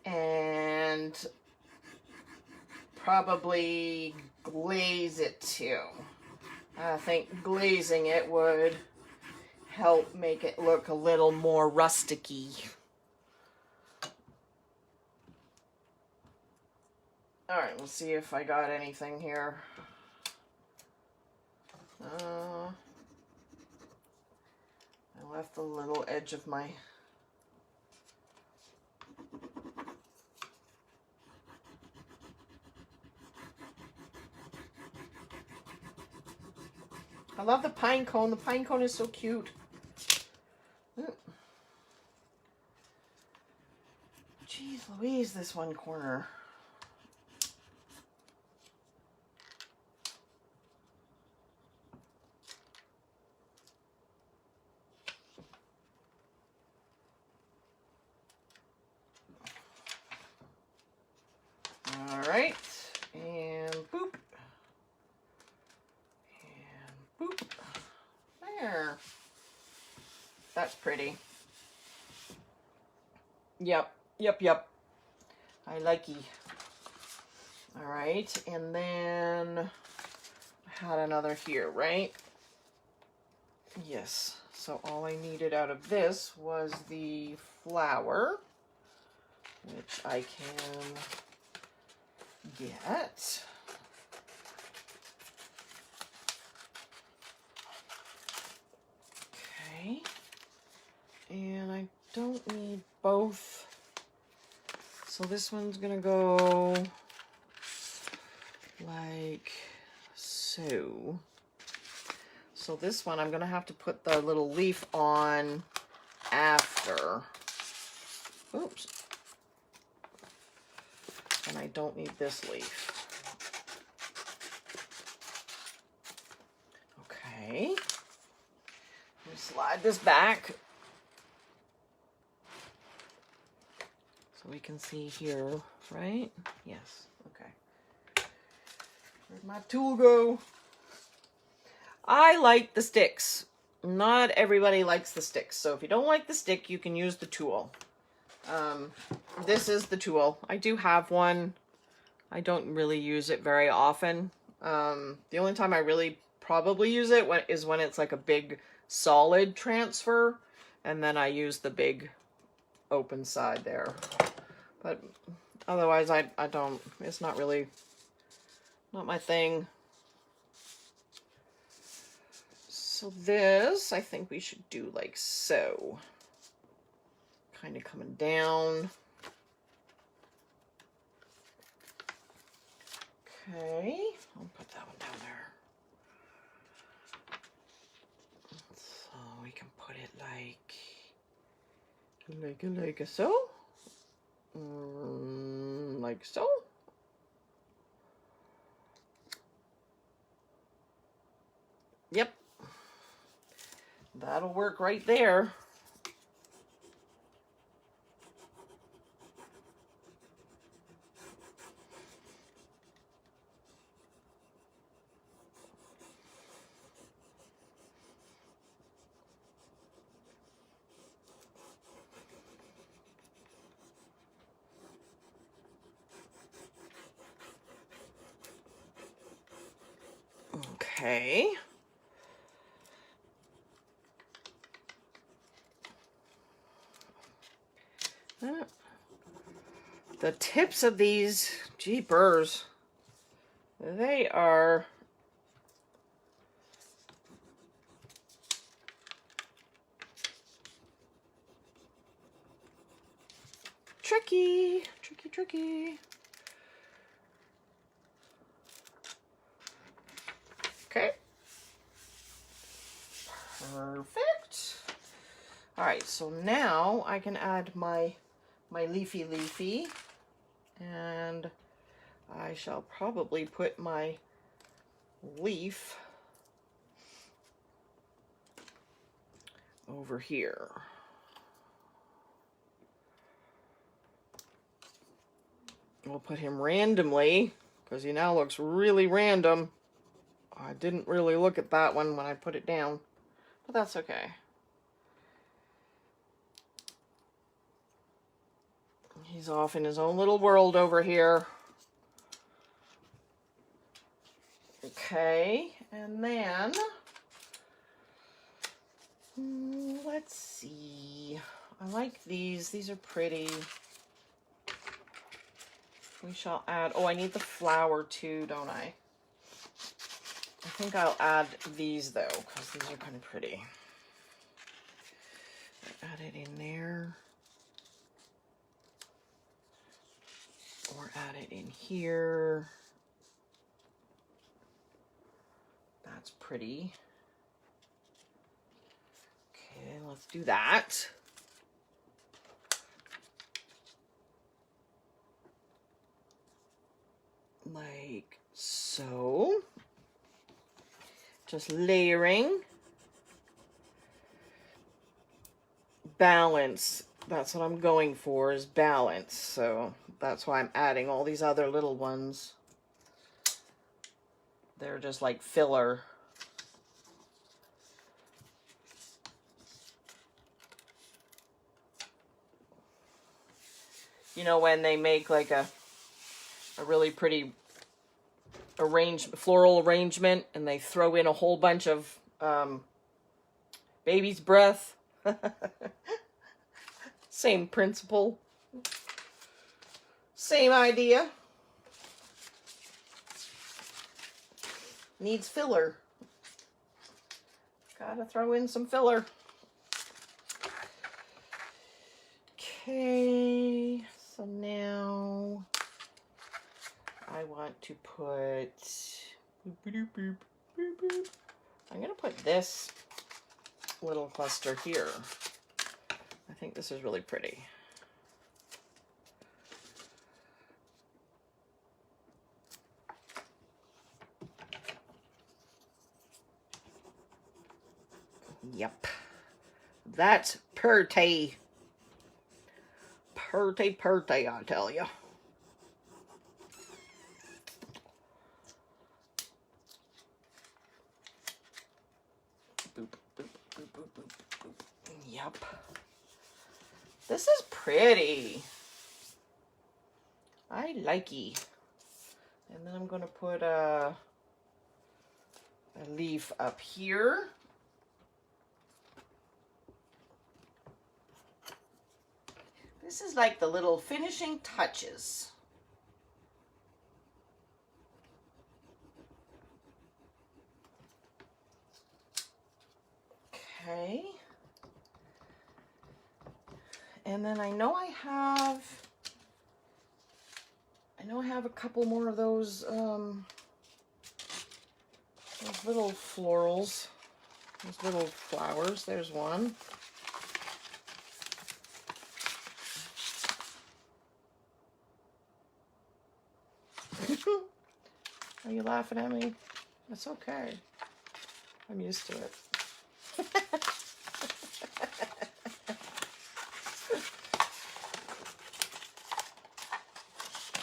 and probably glaze it too. I think glazing it would help make it look a little more rusticy. All right, let's see if I got anything here. I left the little edge of my... I love the pine cone. The pine cone is so cute. Jeez Louise, this one corner. All right, and boop, and boop. There. That's pretty. Yep. I likey. All right, and then I had another here, right? Yes. So all I needed out of this was the flower, which I can get. Okay. And I don't need both. So this one's gonna go like so. So this one I'm gonna have to put the little leaf on after. Oops. And I don't need this leaf. Okay. Let me slide this back so we can see here, right? Yes. Okay. Where'd my tool go? I like the sticks. Not everybody likes the sticks. So if you don't like the stick, you can use the tool. This is the tool. I do have one. I don't really use it very often. The only time I really probably use it is when it's like a big solid transfer, and then I use the big open side there. But otherwise, I don't. It's not really, not my thing. So this, I think we should do like so. Kind of coming down. Okay, I'll put that one down there. So we can put it like so. Like so. Yep. That'll work right there. Okay. The tips of these, jeepers, they are tricky, tricky. Okay. Perfect. All right, so now I can add my leafy, and I shall probably put my leaf over here. We'll put him randomly because he now looks really random. I didn't really look at that one when I put it down, but that's okay. He's off in his own little world over here. Okay, and then let's see. I like these. These are pretty. We shall add, oh, I need the flower too, don't I? I think I'll add these though, because these are kind of pretty. Add it in there. Or add it in here. That's pretty. Okay, let's do that. Like so. Just layering. Balance. That's what I'm going for, is balance. So that's why I'm adding all these other little ones. They're just like filler. You know, when they make like a really pretty floral arrangement and they throw in a whole bunch of baby's breath. Same principle. Same idea. Needs filler. Gotta throw in some filler. Okay, so now I want to put, I'm gonna put this little cluster here. I think this is really pretty. Yep. That's pretty. Pretty, I tell you. Boop, boop, boop, boop, boop, boop. Yep. This is pretty. I likey. And then I'm going to put a leaf up here. This is like the little finishing touches. Okay. And then I know I have a couple more of those little florals, those little flowers. There's one. Are you laughing at me? It's okay. I'm used to it.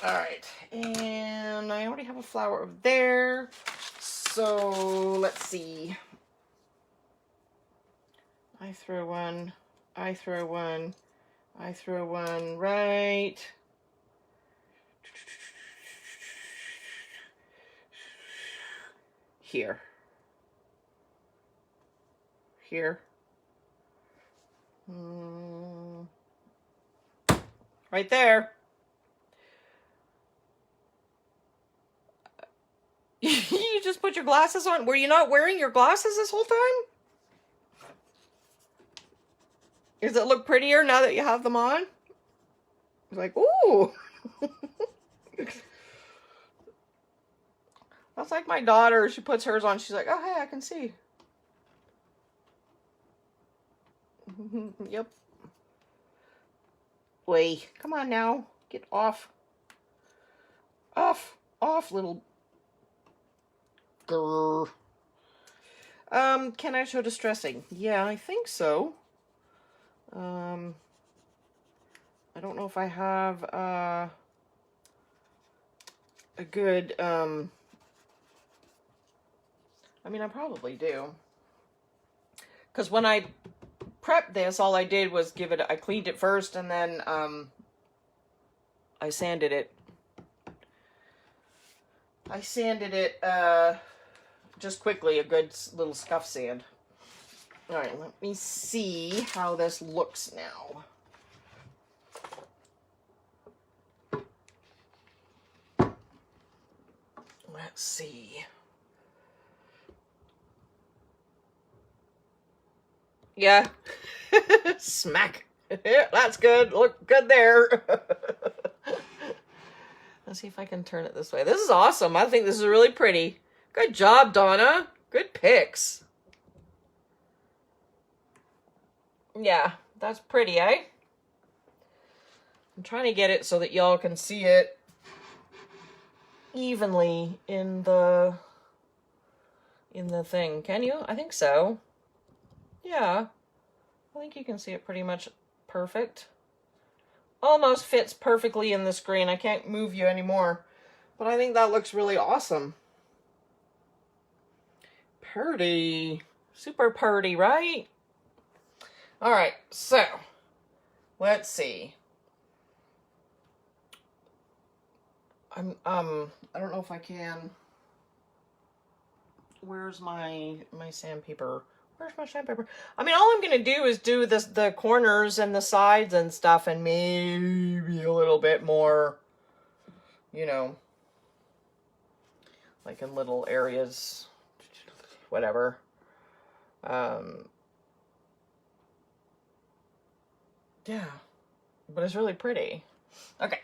All right, and I already have a flower over there. So let's see. I throw one, I throw one, I throw one right here. Here. Right there. You just put your glasses on. Were you not wearing your glasses this whole time? Does it look prettier now that you have them on? It's like, ooh. That's like my daughter. She puts hers on. She's like, oh, hey, I can see. Yep. Wait, come on now. Get off. Off. Off, little... Grr. Can I show distressing? Yeah, I think so. I don't know if I have a good, I mean, I probably do. Because when I prepped this, all I did was I cleaned it first and then I sanded it. I sanded it just quickly, a good little scuff sand. All right, let me see how this looks now. Let's see. Yeah. Smack. That's good. Look good there. Let's see if I can turn it this way. This is awesome. I think this is really pretty. Good job, Donna. Good picks. Yeah, that's pretty, eh? I'm trying to get it so that y'all can see it evenly in the thing. Can you? I think so. Yeah. I think you can see it pretty much perfect. Almost fits perfectly in the screen. I can't move you anymore. But I think that looks really awesome. Purty. Super purty, right? All right, so let's see. I don't know if I can. Where's my sandpaper? Where's my sandpaper? I mean, all I'm gonna do is do the corners and the sides and stuff, and maybe a little bit more, you know, like in little areas, whatever. Yeah, but it's really pretty. Okay.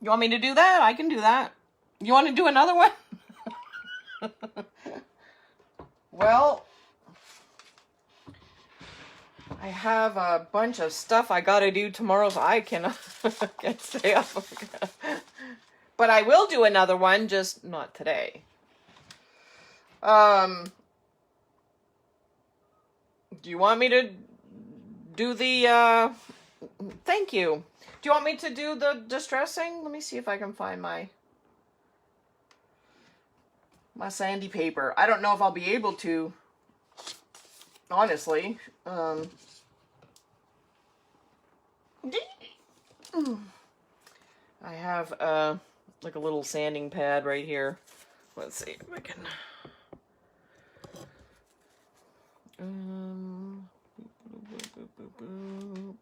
You want me to do that? I can do that. You want to do another one? Well, I have a bunch of stuff I gotta do tomorrow, so I can't stay up. But I will do another one, just not today. Do you want me to do the, thank you. Do you want me to do the distressing? Let me see if I can find my sandy paper. I don't know if I'll be able to, honestly. I have like a little sanding pad right here. Let's see if I can. Boop, boop, boop.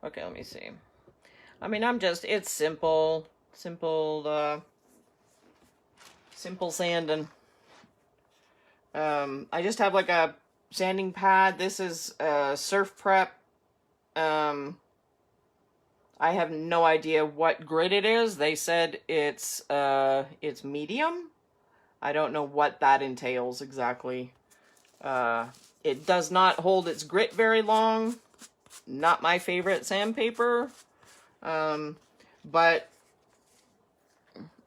Okay, let me see. I mean, it's simple sanding. I just have like a sanding pad. This is Surf Prep. I have no idea what grit it is. They said it's medium. I don't know what that entails exactly. It does not hold its grit very long. Not my favorite sandpaper. But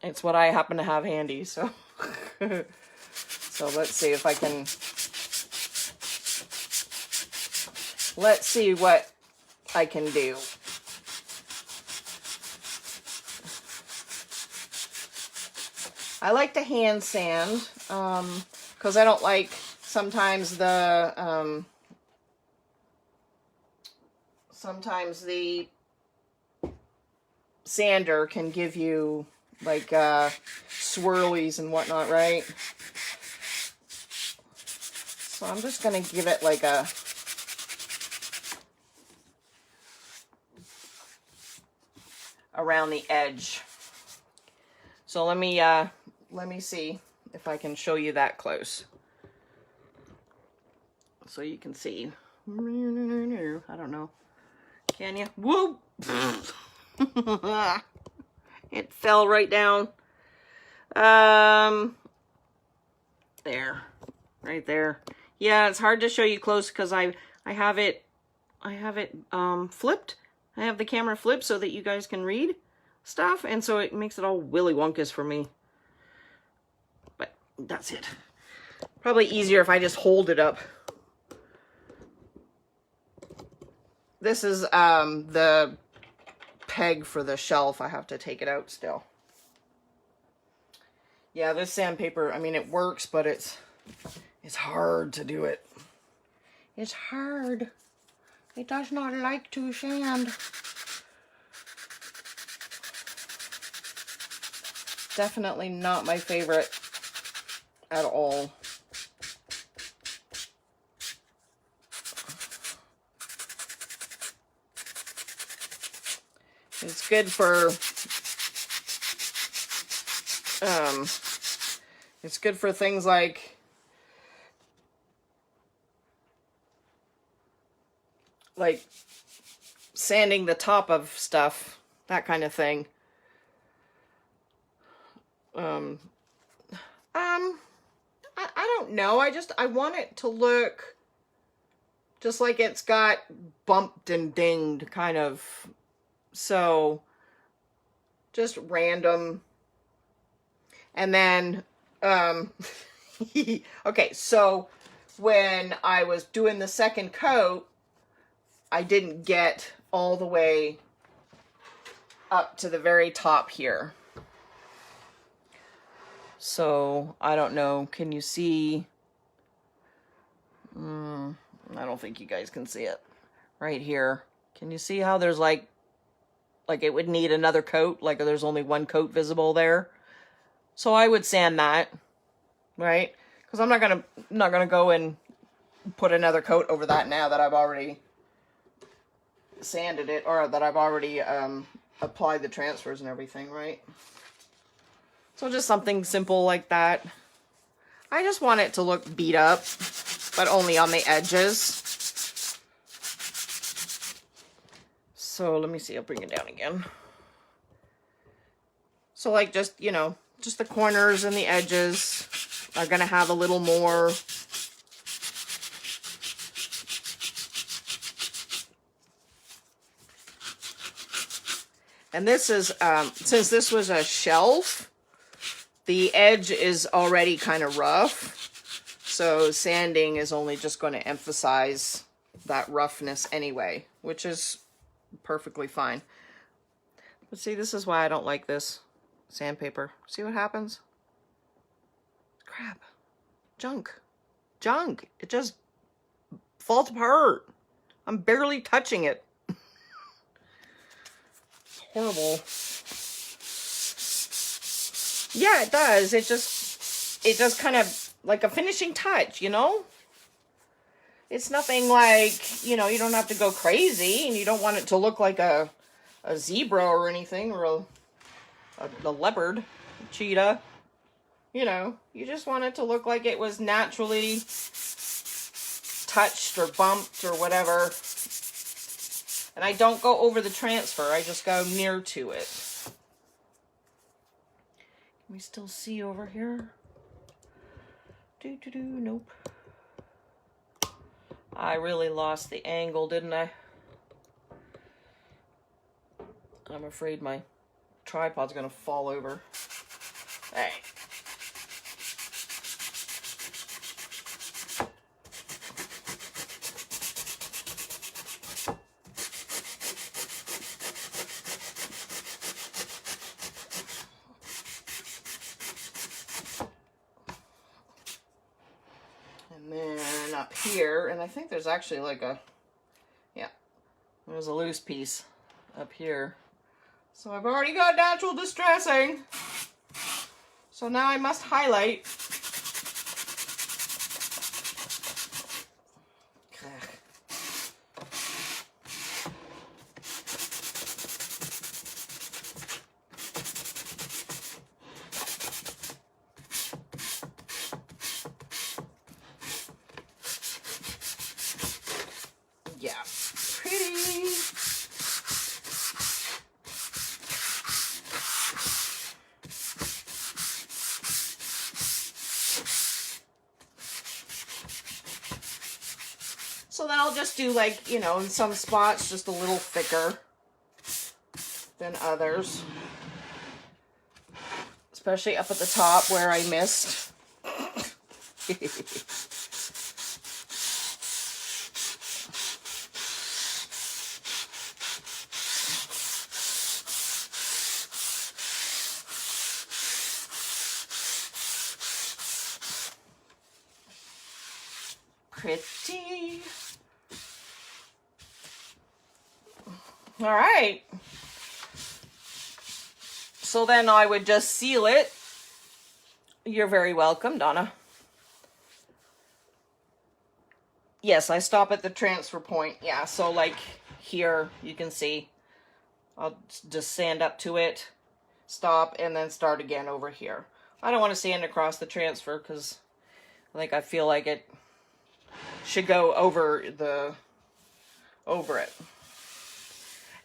it's what I happen to have handy, so so let's see if I can, let's see what I can do. I like to hand sand, because I don't like, sometimes the sander can give you like swirlies and whatnot, right? So I'm just gonna give it like a around the edge. So let me see if I can show you that close, so you can see. I don't know. Can you? Whoop! It fell right down. There, right there. Yeah, it's hard to show you close because I have it flipped. I have the camera flipped so that you guys can read stuff, and so it makes it all willy wonkus for me. But that's it. Probably easier if I just hold it up. This is the peg for the shelf. I have to take it out still. Yeah, this sandpaper, I mean, it works, but it's hard to do it. It's hard. It does not like to sand. Definitely not my favorite at all. It's good for things like sanding the top of stuff, that kind of thing. I don't know. I want it to look just like it's got bumped and dinged, kind of. So just random. And then okay, so when I was doing the second coat, I didn't get all the way up to the very top here. So I don't know, can you see? I don't think you guys can see it. Right here. Can you see how there's like it would need another coat? Like there's only one coat visible there. So I would sand that, right? Because I'm not gonna go and put another coat over that now that I've already sanded it, or that I've already applied the transfers and everything, right? So just something simple like that. I just want it to look beat up, but only on the edges. So let me see, I'll bring it down again. So like just, you know, just the corners and the edges are gonna have a little more. And this is, since this was a shelf, the edge is already kind of rough. So sanding is only just going to emphasize that roughness anyway, which is perfectly fine. But see, this is why I don't like this sandpaper. See what happens? Crap. Junk. It just falls apart. I'm barely touching it. horrible. Yeah, it does. It just kind of like a finishing touch, you know? It's nothing like, you know, you don't have to go crazy, and you don't want it to look like a zebra or anything, or a leopard, cheetah. You know, you just want it to look like it was naturally touched or bumped or whatever. And I don't go over the transfer, I just go near to it. Can we still see over here? Nope. I really lost the angle, didn't I? I'm afraid my tripod's gonna fall over. All right. And then up here, and I think there's actually like there's a loose piece up here. So I've already got natural distressing. So now I must highlight. Yeah, pretty. So then I'll just do, like, you know, in some spots just a little thicker than others. Especially up at the top where I missed. Pretty. All right. So then I would just seal it. You're very welcome, Donna. Yes, I stop at the transfer point. Yeah, so like here, you can see. I'll just sand up to it, stop, and then start again over here. I don't want to sand across the transfer because I feel like it should go over it.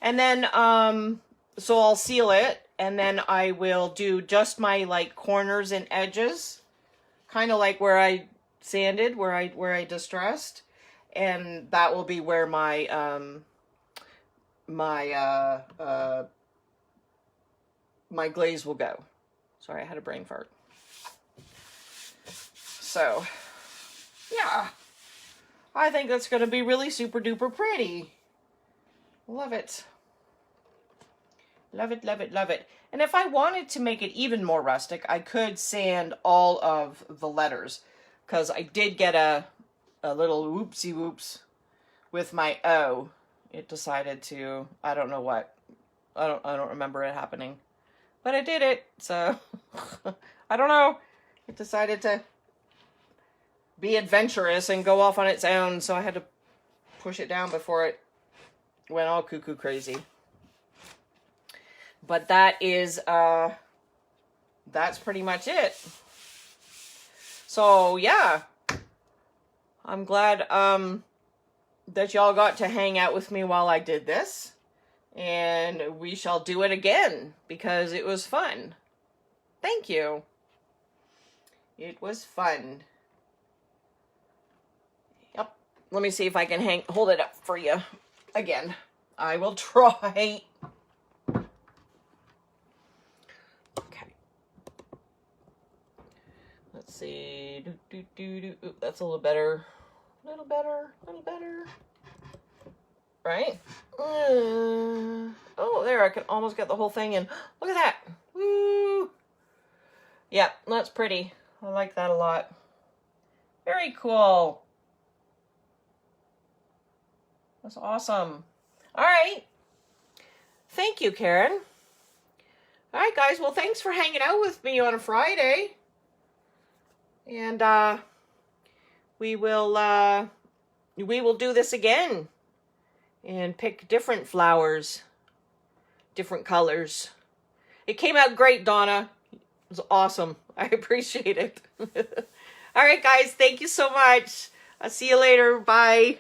And then, so I'll seal it, and then I will do just my, like, corners and edges, kind of like where I sanded, where I distressed, and that will be where my, my glaze will go. Sorry, I had a brain fart. So, yeah. I think that's going to be really super duper pretty. Love it. Love it, love it, love it. And if I wanted to make it even more rustic, I could sand all of the letters. Because I did get a little whoopsie whoops with my O. It decided to, I don't know what. I don't remember it happening. But I did it, so I don't know. It decided to be adventurous and go off on its own, so I had to push it down before it went all cuckoo crazy. But that is, that's pretty much it. So, yeah. I'm glad, that y'all got to hang out with me while I did this. And we shall do it again, because it was fun. Thank you. It was fun. Yep. Let me see if I can hold it up for you again. I will try. Okay. Let's see. Ooh, that's a little better. A little better. Right? Oh, there, I can almost get the whole thing in. Look at that. Woo! Yeah, that's pretty. I like that a lot. Very cool. That's awesome. All right. Thank you, Karen. All right, guys. Well, thanks for hanging out with me on a Friday. And we will do this again and pick different flowers, different colors. It came out great, Donna. It was awesome. I appreciate it. All right, guys. Thank you so much. I'll see you later. Bye.